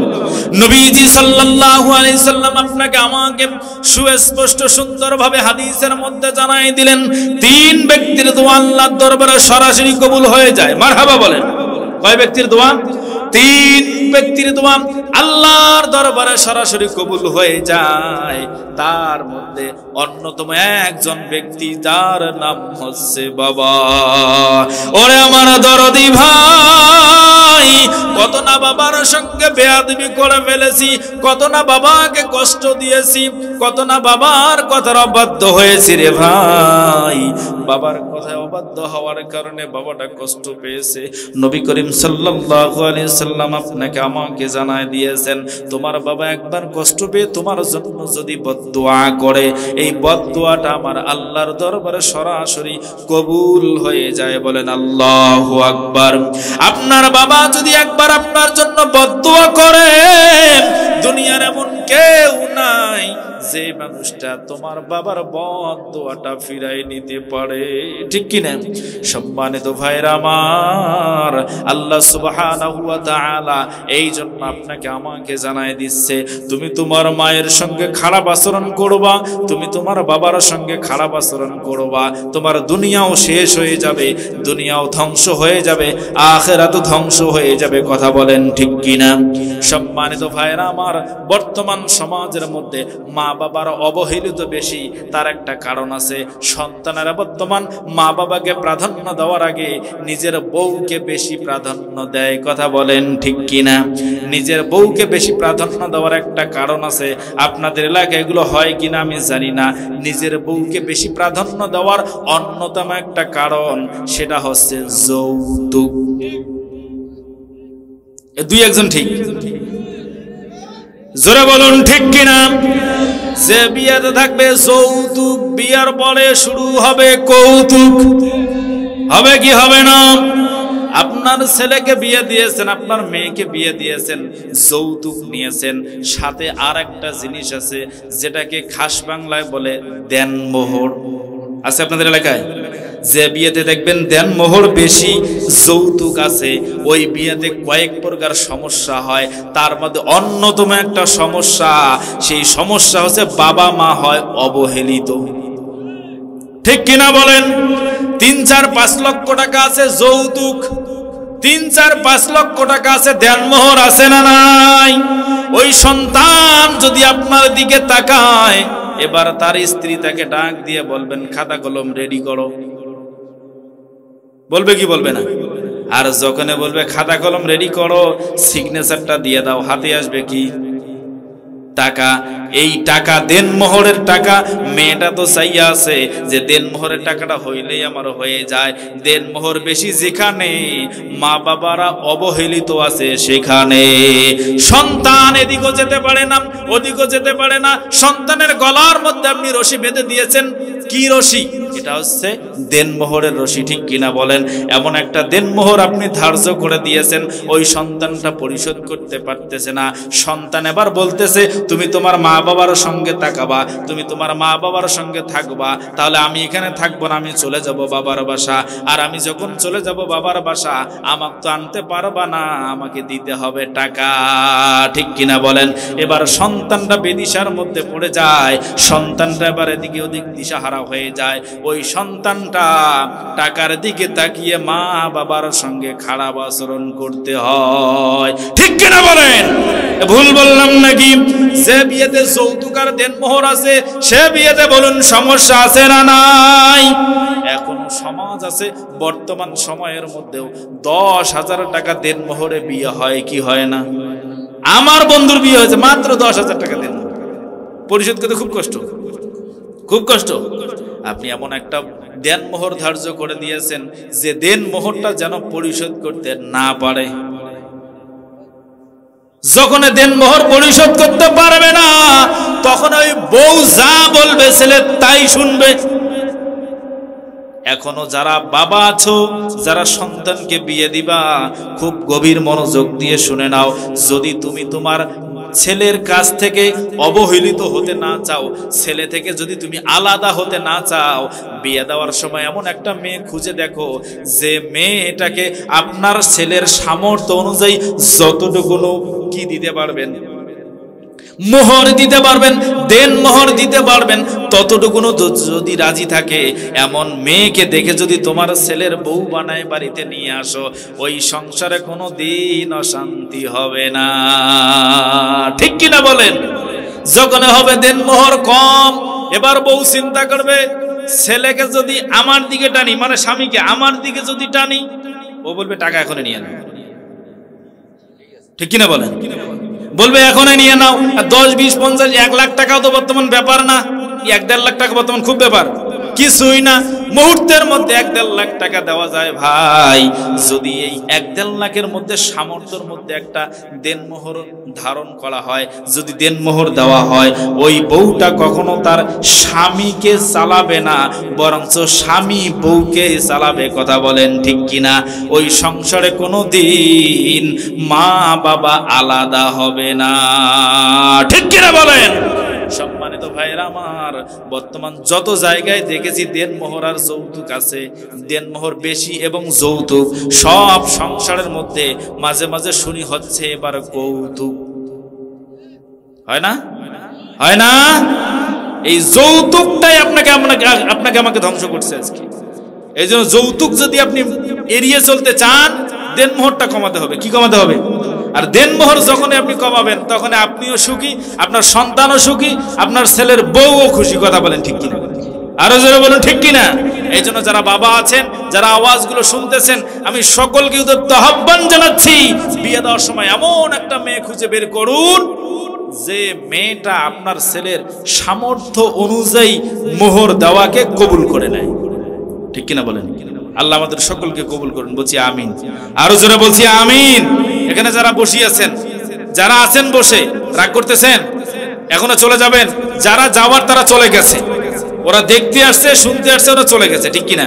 নবীজি সাল্লাল্লাহু আলাইহি সাল্লাম আপনাকে আমাকে সুস্পষ্ট সুন্দরভাবে হাদিসের মধ্যে জানাই দিলেন, 3 ব্যক্তির দোয়া আল্লাহর দরবারে সরাসরি কবুল হয়ে যায়। মারহাবা বলেন। কয় ব্যক্তির দোয়া? 3 ব্যক্তির দোয়া আল্লাহর দরবারে সরাসরি কবুল হয়ে যায়। তার মধ্যে অন্যতম একজন ব্যক্তি, যার নাম হচ্ছে বাবা। ওরে আমার দরদি ভাই, কত না বাবার সঙ্গে বেয়াদবি করে ফেলেছি, কত না বাবাকে কষ্ট দিয়েছি, কত না বাবার কথার অবাধ্য হয়েছি রে ভাই। বাবার কথায় অবাধ্য হওয়ার কারণে বাবাটা কষ্ট পেয়েছে। নবী করিম সাল্লাল্লাহু আলাইহি সাল্লাম আপনাকে আমাকে জানায় দিয়েছেন, তোমার বাবা একবার কষ্ট পেয়ে তোমার জন্য যদি বদদুয়া করে, এই বদদুয়াটা আমার আল্লাহর দরবারে সরাসরি কবুল হয়ে যায়। বলেন আল্লাহু আকবার। আপনার বাবা যদি একবার আপনার জন্য বদদুয়া করে, দুনিয়ার এমন কেউ নাই যে মানুষটা তোমার বাবার বদদোয়াটা ফিরাই নিতে পারে। ঠিক কিনা? সম্মানিত ভাইরা আমার, আল্লাহ সুবহানাহু ওয়া তাআলা এই জন্য আপনাকে আমাকে জানাই দিচ্ছে, তুমি তোমার মায়ের সঙ্গে খারাপ আচরণ করবা, তুমি তোমার বাবার সঙ্গে খারাপ আচরণ করবা, তোমার দুনিয়াও শেষ হয়ে যাবে, দুনিয়াও ধ্বংস হয়ে যাবে, আখিরাতও ধ্বংস হয়ে যাবে। কথা বলেন ঠিক কিনা? সম্মানিত ভাইরা আমার, বর্তমান সমাজের মধ্যে মা বাবার অবহেলিত বেশি। তার একটা কারণ আছে, সন্তানেরা বর্তমান মা বাবাকে প্রাধান্য দেওয়ার আগে নিজের বউকে বেশি প্রাধান্য দেয়। কথা বলেন ঠিক কিনা? নিজের বউকে বেশি প্রাধান্য দেওয়ার একটা কারণ আছে। আপনাদের এলাকায় এগুলো হয় কিনা আমি জানি না। নিজের বউকে বেশি প্রাধান্য দেওয়ার অন্যতম একটা কারণ, সেটা হচ্ছে যৌতুক। দুই একজন ঠিক জোরে বলুন ঠিক কিনা? যে বিয়েতে থাকবে যৌতুক, বিয়ার পরে শুরু হবে কৌতুক। হবে কি হবে না? আপনার ছেলেকে বিয়ে দিয়েছেন, আপনার মেয়েকে বিয়ে দিয়েছেন, যৌতুক নিয়েছেন, সাথে আর একটা জিনিস আছে যেটাকে খাস বাংলায় বলে দেনমোহর। আছে আপনাদের এলাকায়? যে বিয়েতে দেখবেন দেনমোহর বেশি, যৌতুক আছে, ওই বিয়েতে কয়েক প্রকার সমস্যা হয়। তার মধ্যে অন্যতম একটা সমস্যা, সেই সমস্যা হচ্ছে বাবা মা হয় অবহেলিত। ঠিক কিনা বলেন? 3-4-5 লক্ষ টাকা আছে যৌতুক, 3-4-5 লক্ষ টাকা আছে দেনমোহর, আছে না নাই? ওই সন্তান যদি আপনার দিকে তাকায়, এবার তার স্ত্রী তাকে ডাক দিয়ে বলবেন খাতা কলম রেডি করো। বলবে কি বলবে না? আর যখন বলবে খাতা কলম রেডি করো, সিগনেচারটা দিয়ে দাও, হাতে আসবে কি? টাকা। এই টাকা দেনমোহরের টাকা। মেয়েটা তো চাইয়া আছে যে দেনমোহরের টাকাটা হইলেই আমার হয়ে যায়। দেনমোহর বেশি যেখানে, মা বাবারা অবহেলিত আছে সেখানে। সন্তান এদিকেও যেতে পারে না, ওদিকেও যেতে পারে না। সন্তানের গলার মধ্যে আপনি রশি বেঁধে দিয়েছেন। কি রশি? এটা হচ্ছে দেনমোহরের রশি। ঠিক কিনা বলেন? এমন একটা দেনমোহর আপনি ধার্য করে দিয়েছেন, ওই সন্তানটা পরিশোধ করতে পারতেছে না। সন্তান এবার বলতেছে তুমি তোমার মা বাবার সঙ্গে তাকাবা, তুমি তোমার মা বাবার সঙ্গে থাকবা, তাহলে আমি এখানে থাকবো না, আমি চলে যাব বাবার বাসা। আর আমি যখন চলে যাব বাবার বাসা, আমাকে তো আনতে পারবা না, আমাকে দিতে হবে টাকা। ঠিক কিনা বলেন? এবার সন্তানটা বেদিশার মধ্যে পড়ে যায়, সন্তানটা এবার এদিকে ওদিক দিশাহারা হয়ে যায়। ওই সন্তানটা টাকার দিকে তাকিয়ে মা বাবার সঙ্গে খারাপ আচরণ করতে হয়। ঠিক কিনা বলেন? ভুল বললাম নাকি? যে বিয়েতে যৌতুক আর দেনমোহর আছে, সে বিয়েতে বলুন সমস্যা আছে না নাই? এখন সমাজ আছে, বর্তমান সময়ের মধ্যেও 10,000 টাকা দেনমোহরে বিয়ে হয় কি হয় না? আমার বন্ধুর বিয়ে হয়েছে মাত্র 10,000 টাকা দেনমোহর, পরিশোধ করতে খুব কষ্ট, খুব কষ্ট। আপনি এমন একটা দেনমোহর ধার্য করে দিয়েছেন যে দেনমোহরটা যেন পরিশোধ করতে না পারে। যখন দেনমোহর পরিশোধ করতে পারবে না, তখন ওই বউ যা বলবে ছেলে তাই শুনবে। এখনো যারা বাবা আছো, যারা সন্তানকে বিয়ে দিবা, খুব গভীর মনোযোগ দিয়ে শুনে নাও। যদি তুমি তোমার ছেলের কাছ থেকে অবহেলিত হতে না চাও, ছেলে থেকে যদি তুমি আলাদা হতে না চাও, বিয়ে দেওয়ার সময় এমন একটা মেয়ে খুঁজে দেখো যে মেয়েটাকে আপনার ছেলের সামর্থ্য অনুযায়ী যতটুকু কি দিতে পারবেন, মোহর দিতে পারবেন, দেন মোহর দিতে পারবেন, ততটুকু যদি রাজি থাকে, এমন মেয়েকে দেখে যদি তোমার ছেলের বউ বানায় বাড়িতে নিয়ে আসো, ওই সংসারে কোনো দিন অশান্তি হবে না। ঠিক কিনা বলেন? যখন হবে দেন মোহর কম, এবার বউ চিন্তা করবে ছেলেকে যদি আমার দিকে টানি, মানে স্বামীকে আমার দিকে যদি টানি, ও বলবে টাকা এখনই নিয়ে নাও। ঠিক কিনা বলেন? বলবে এখনই নিয়ে নাও। 10, 20, 50, 1 লাখ টাকাও তো বর্তমান ব্যাপার না। 1-1.5 লাখ টাকা বর্তমান খুব ব্যাপার, কিছুই না। মুহূর্তের মধ্যে 1-1.5 লাখ টাকা দেওয়া যায় ভাই। যদি এই 1-1.5 লাখের মধ্যে সামর্থ্যের মধ্যে একটা দেনমোহর ধারণ করা হয়, যদি দেনমোহর দেওয়া হয়, ওই বউটা কখনো তার স্বামীকে চালাবে না, বরঞ্চ স্বামী বউকে চালাবে। কথা বলেন ঠিক কিনা? ওই সংসারে কোনো দিন মা বাবা আলাদা হবে না। ঠিক কিনা বলেন? সম্মানিত সম্মানিত ভাইরা আমার, বর্তমান যত জায়গায় দেখেছি দেনমোহর আর যৌতুক আছে, দেনমোহর বেশি এবং যৌতুক, সব সংসারের মধ্যে মাঝে মাঝে শুনি হচ্ছে এবার কৌতুক। হয় না? হয় না? এই যৌতুকটাই আপনাকে আমাকে ধ্বংস করছে আজকে। এই জন্য যৌতুক যদি আপনি এড়িয়ে চলতে চান, দেনমোহরটা কমাতে হবে। কি কমাতে হবে? আর দেনমোহর যখনই আপনি কমাবেন তখন আপনিও সুখী, আপনার সন্তানও সুখী, আপনার ছেলের বউও খুশি। কথা বলেন ঠিক কিনা? আরো জোরে বলুন ঠিক কিনা? এই জন্য যারা বাবা আছেন, যারা আওয়াজগুলো শুনতেছেন, আমি সকলকে উদ্যত আহ্বান জানাচ্ছি, বিয়ে দেওয়ার সময় এমন একটা মেয়ে খুঁজে বের করুন যে মেয়েটা আপনার ছেলের সামর্থ্য অনুযায়ী মোহর দেওয়াকে কবুল করে নেয়। ঠিক কিনা বলেন? আল্লাহ আমাদের সকলকে কবুল করুন। বলছি আমিন। আরো জোরে বলছি আমিন। এখানে যারা বসে আছেন, যারা আছেন বসে, রাগ করতেছেন? এখনো চলে যাবেন? যারা যাওয়ার তারা চলে গেছে, ওরা দেখতে আসছে, শুনতে আসছে, ওরা চলে গেছে। ঠিক কিনা?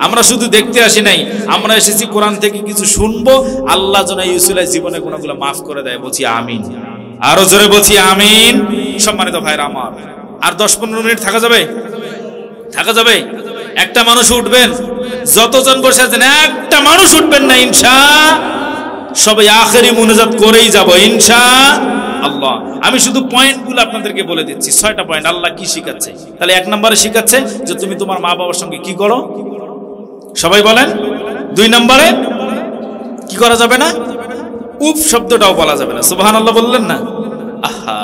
আমরা শুধু দেখতে আসি নাই, আমরা এসেছি কোরআন থেকে কিছু শুনবো, আল্লাহ যেন ইউসুফের জীবনে গুনাহগুলো মাফ করে দেয়। বলছি আমিন। আরো জোরে বলছি আমিন। সম্মানিত ভাইরা আমার, আর 10-15 মিনিট থাকা যাবে? থাকা যাবে? একটা মানুষ উঠবেন, যতজন বসে আছেন একটা মানুষ উঠবেন না, সবাই আখেরি মুনাজাত করেই যাব ইনশাআল্লাহ। আমি শুধু পয়েন্টগুলো আপনাদেরকে বলে দিচ্ছি, 6টা পয়েন্ট। আল্লাহ কি শিখাচ্ছে? তাহলে 1 নম্বরে শিখাচ্ছে যে তুমি তোমার মা বাবার সঙ্গে কি করো, সবাই বলেন। 2 নম্বরে কি করা যাবে না? উপ শব্দটাও বলা যাবে না। সুবহানাল্লাহ বললেন না? আহা,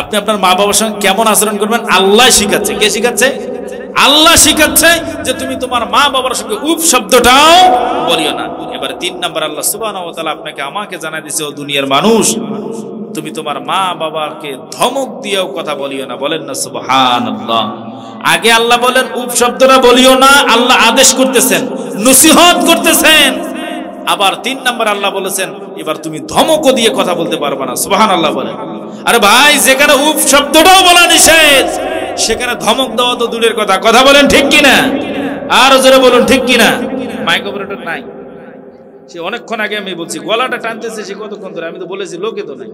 আপনি আপনার মা বাবার সঙ্গে কেমন আচরণ করবেন আল্লাহ শিখাচ্ছে। কে শিখাচ্ছে? আল্লাহ শিখাচ্ছে যে তুমি তোমার মা বাবার সঙ্গে উপ শব্দটাও বলিও না। এবারে 3 নম্বর আল্লাহ সুবহানাহু ওয়া তাআলা আপনাকে আমাকে জানাই দিয়েছে, ও দুনিয়ার মানুষ, তুমি তোমার মা বাবাকে ধমক দিয়েও কথা বলিও না। বলেন না সুবহানাল্লাহ? আগে আল্লাহ বলেন উপ শব্দটা বলিও না, আল্লাহ আদেশ করতেছেন, নসিহত করতেছেন। আবার 3 নম্বর আল্লাহ বলেছেন এবার তুমি ধমকও দিয়ে কথা বলতে পারবে না। সুবহানাল্লাহ বলেন। আরে ভাই, যেখানে উপ শব্দটাও বলা নিষেধ, সেখানে ধমক দেওয়া তো দূরের কথা। কথা বলেন ঠিক কিনা? আর জোরে বলুন ঠিক কিনা? মাইক অপারেটর নাই, সে অনেকক্ষণ আগে আমি বলছি, গলাটা টানতেছে সে কতক্ষণ ধরে। আমি তো বলেছি লোকে তো নাই।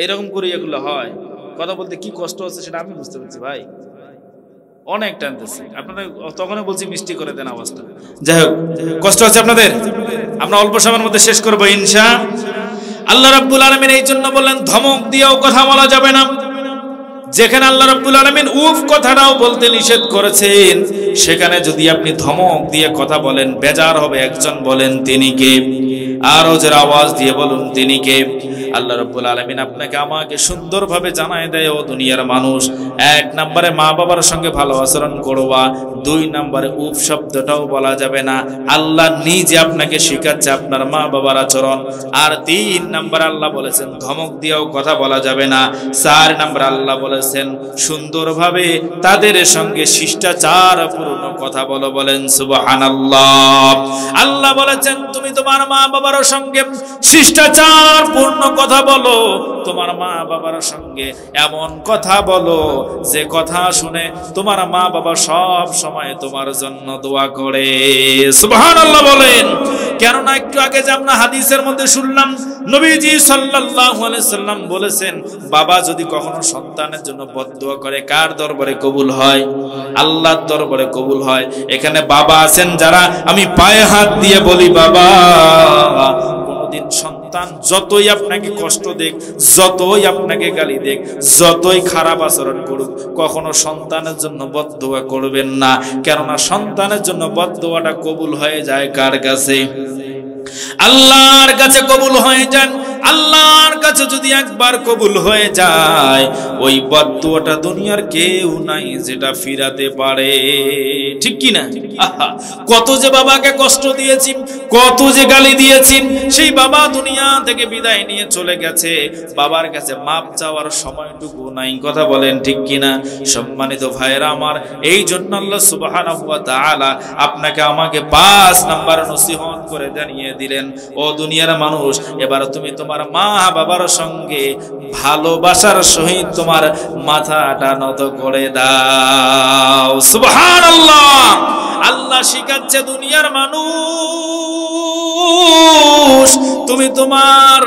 এইরকম করে এগুলো হয়। কথা বলতে কি কষ্ট হচ্ছে সেটা আমি বুঝতে পারছি ভাই, অনেক টানতেছে। আপনারা তখনই বলছি মিষ্টি করে দেন আওয়াজটা। যাই হোক, কষ্ট হচ্ছে আপনাদের, আমরা অল্প সময়ের মধ্যে শেষ করবো ইনশাআল্লাহ। আল্লাহ রাব্বুল আলামিন এই জন্য বললেন ধমক দিয়েও কথা বলা যাবে না। যেখানে আল্লাহ রাব্বুল আলামিন উফ কথাটাও বলতে নিষেধ করেছেন, সেখানে যদি আপনি ধমক দিয়ে কথা বলেন বেজার হবে। একজন বলেন তিনি কে? আরো যারা আওয়াজ দিয়ে বলুন তিনি কে? আল্লাহ রাব্বুল আলামিন আপনাকে আমাকে সুন্দরভাবে জানায় দেয়, ও দুনিয়ার মানুষ, 1 নম্বরে মা বাবার সঙ্গে ভালো আচরণ করবা, 2 নম্বরে উফ শব্দটাও বলা যাবে না। আল্লাহ নিজে আপনাকে শেখাচ্ছে আপনার মা বাবার আচরণ। আর 3 নম্বরে আল্লাহ বলেছেন ধমক দিয়েও কথা বলা যাবে না। 4 নম্বরে আল্লাহ বলেছেন সুন্দরভাবে তাদের সঙ্গে শিষ্টাচার পূর্ণ কথা বলো। বলেন সুবহানাল্লাহ। আল্লাহ বলেছেন তুমি তোমার মা বাবার সঙ্গে শিষ্টাচার পূর্ণ কথা বলো, তোমার মা বাবার সঙ্গে এমন কথা বলো যে কথা শুনে তোমার মা বাবা সব সময় তোমার জন্য দোয়া করে। সুবহানাল্লাহ বলেন। কেননা একটু আগে যে আমরা হাদিসের মধ্যে শুনলাম, নবীজি সাল্লাল্লাহু আলাইহি সাল্লাম বলেছেন বাবা যদি কখনো সন্তানের জন্য বদদোয়া করে কার দরবারে কবুল হয়? আল্লাহর দরবারে কবুল হয়। এখানে বাবা আছেন যারা, আমি পায়ে হাত দিয়ে বলি বাবা, কোনদিন সন্তান যতই আপনাকে কষ্ট দেখ, যতই আপনাকে গালি দেখ, যতই খারাপ আচরণ করুক, কখনো সন্তানের জন্য বদদোয়া করবেন না। কেননা সন্তানের জন্য বদদোয়াটা কবুল হয়ে যায় কার কাছে? আল্লাহর কাছে কবুল হয়ে যান। আল্লাহর কাছে যদি একবার কবুল হয়ে যায়, ওই বদদুয়াটা দুনিয়ার কেউ নাই যেটা ফিরাতে পারে। ঠিক কি না? কত যে বাবাকে কষ্ট দিয়েছি, কত যে গালি দিয়েছি, সেই বাবা দুনিয়া থেকে বিদায় নিয়ে চলে গেছে, বাবার কাছে মাপ চাওয়ার সময়টুকু নাই। কথা বলেন ঠিক কিনা? সম্মানিত ভাইরা আমার, এই জন্য আল্লাহ সুবহানাহু ওয়া তাআলা আপনাকে আমাকে 5 নাম্বার নসিহত করে জানিয়ে দিলেন, ও দুনিয়ার মানুষ, এবার তুমি তোমার মা বাবার সঙ্গে ভালোবাসার সহিত তোমার মাথাটা নত করে দাও। সুবহানাল্লাহ। আল্লাহ শিখাচ্ছে দুনিয়ার মানুষ, তুমি তোমার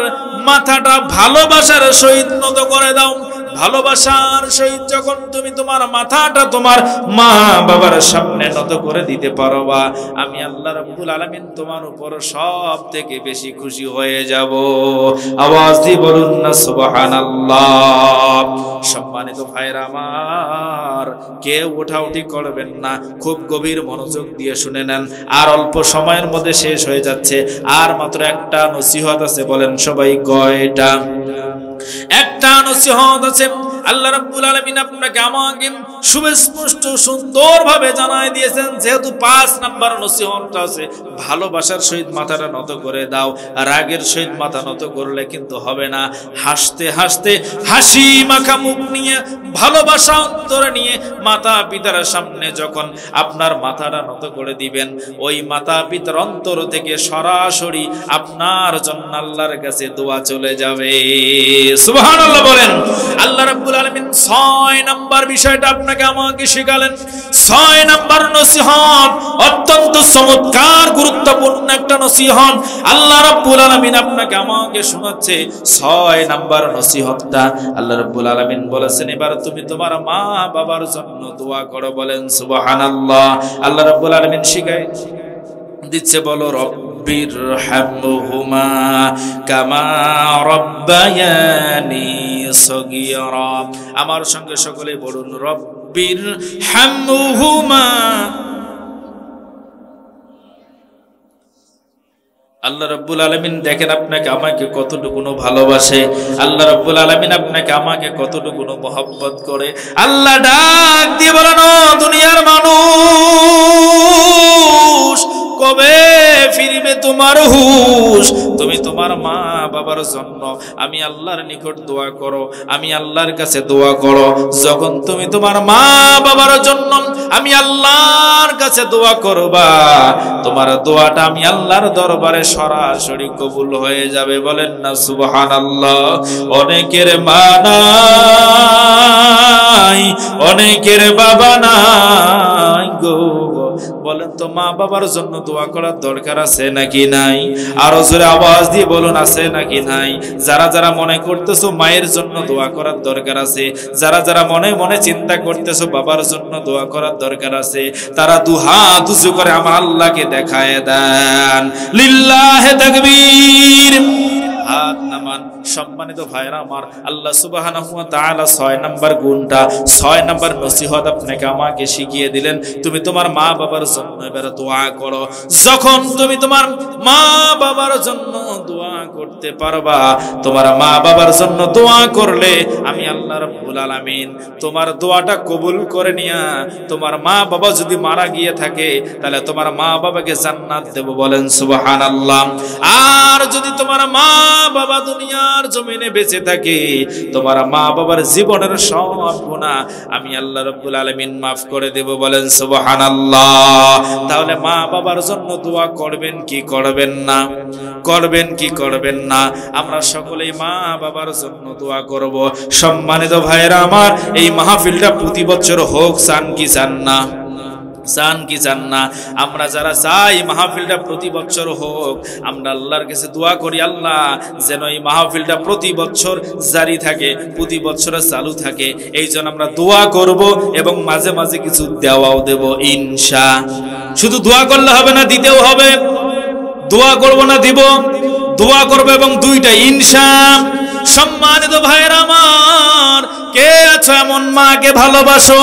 মাথাটা ভালোবাসার সহিত নত করে দাও। ভালোবাসার সহিত যখন তুমি তোমার মাথাটা তোমার মা বাবার সামনে নত করে দিতে পারবা, আমি আল্লাহ রাব্বুল আলামিন তোমার উপর সব থেকে বেশি খুশি হয়ে যাব। আওয়াজ দিয়ে বলুন না সুবহানাল্লাহ। সম্মানিত ভাইরা আমার, কেউ ওঠাউঠি করবেন না, খুব গভীর মনোযোগ দিয়ে শুনে নেন। আর অল্প সময়ের মধ্যে শেষ হয়ে যাচ্ছে, আর মাত্র একটা নসিহত আছে। বলেন সবাই কয়টা? একটা নসিহত আছে। আল্লাহ রাব্বুল আলামিন আপনাকে আমাকে সুস্পষ্ট সুন্দরভাবে জানাই দিয়েছেন, যেহেতু 5 নাম্বার নসিহতটা আছে, ভালোবাসার সহিত মাথাটা নত করে দাও। রাগের সহিত মাথা নত করলে কিন্তু হবে না। হাসতে হাসতে হাসি মাখা মুখ নিয়ে ভালোবাসা অন্তরে নিয়ে মাতা পিতার সামনে যখন আপনার মাথাটা নত করে দিবেন, ওই মাতা পিতার অন্তর থেকে সরাসরি আপনার জন্য আল্লাহর কাছে দোয়া চলে যাবে। সুবহানাল্লাহ বলেন। আল্লাহ রাব্বুল আলামিন 6 নাম্বার বিষয়টা আপনাকে আমাকে শেখালেন। 6 নাম্বার নসিহত অত্যন্ত চমৎকার গুরুত্বপূর্ণ একটা নসিহত আল্লাহ রাব্বুল আলামিন আপনাকে আমাকে শোনাচ্ছে। 6 নাম্বার নসিহতটা আল্লাহ রাব্বুল আলামিন বলেছেন, এবার তুমি তোমার মা বাবার জন্য দোয়া করো। বলেন সুবহানাল্লাহ। আল্লাহ রাব্বুল আলামিন শিখায় দিচ্ছে, বলো রব্বিরহামহুমা কামা রাব্বায়ানি সগীরা। আমার সঙ্গে সকলে বলুন রব্বিরহামহুমা। আল্লাহ রাব্বুল আলামিন দেখেন আপনাকে আমাকে কতটুকু ভালোবাসে। আল্লাহ রাব্বুল আলামিন আপনাকে আমাকে কতটুকু মহব্বত করে। আল্লাহ ডাক দিয়ে বলেন, ও দুনিয়ার মানুষ, কবে ফিরবে তোমার হুশ? তুমি তোমার মা বাবার জন্য আমি আল্লাহর নিকট দোয়া করো, আমি আল্লাহর কাছে দোয়া করো। যখন তুমি তোমার মা বাবার জন্য আমি আল্লাহর কাছে দোয়া করবা, তোমার দোয়াটা আমি আল্লাহর দরবারে সরাসরি কবুল হয়ে যাবে। বলেন না সুবহানাল্লাহ। অনেকের মা নাই, অনেকের বাবা নাই গো। বলেন তো মা বাবার জন্য দোয়া করার দরকার আছে নাকি নাই? আরো জোরে আওয়াজ দিয়ে বলুন, আছে নাকি নাই? যারা যারা মনে করতেছো মায়ের জন্য দোয়া করার দরকার আছে, যারা যারা মনে মনে চিন্তা করতেছো বাবার জন্য দোয়া করার দরকার আছে, তারা দুহাত উঁচু করে আমার আল্লাহকে দেখায় দেন। লিল্লাহে তাকবীর। হাত নামান। সম্মানিত ভাইরা আমার, আল্লাহ সুবহানাহু ওয়া তাআলা 6 নাম্বার গুণটা, 6 নাম্বার নসিহত আপনাকে আমাকে শিখিয়ে দিলেন। তুমি তোমার মা বাবার জন্য এবার দোয়া করো। যখন তুমি তোমার মা বাবার জন্য দোয়া করতে পারবা, তোমার মা বাবার জন্য দোয়া করলে আমি আল্লাহ রাব্বুল আলামিন তোমার দোয়াটা কবুল করে নিয়া, তোমার মা বাবা যদি মারা গিয়ে থাকে তাহলে তোমার মা বাবাকে জান্নাত দেব। বলেন সুবহানাল্লাহ। আর যদি তোমার মা বাবা দুনিয়ার জমিনে বেঁচে থাকে, তোমার মা বাবার জীবনের সব গুনাহ আমি আল্লাহ রাব্বুল আলামিন মাফ করে দেব। বলেন সুবহানাল্লাহ। তাহলে মা বাবার জন্য দোয়া করবেন কি করবেন না? করবেন কি করবেন না? আমরা সকলেই মা বাবার জন্য দোয়া করব। সম্মানিত ভাইরা আমার, এই মাহফিলটা প্রতি বছর হোক, চান কি চান না? চান কি চান না? আমরা যারা চাই মাহফিলটা প্রতি বছর হোক, আমরা আল্লাহর কাছে দোয়া করি, আল্লাহ যেন এই মাহফিলটা প্রতি বছর জারি থাকে, প্রতি বছর চালু থাকে। এই জন্য আমরা দোয়া করব এবং মাঝে মাঝে কিছু দেওয়াও দেব ইনশাআল্লাহ। শুধু দোয়া করলে হবে না, দিতেও হবে। দোয়া করব না, দিব, দোয়া করব এবং দুইটা ইনশাআল্লাহ। সম্মানিত ভাইরা আমার, কে আছো এমন মাকে ভালোবাসো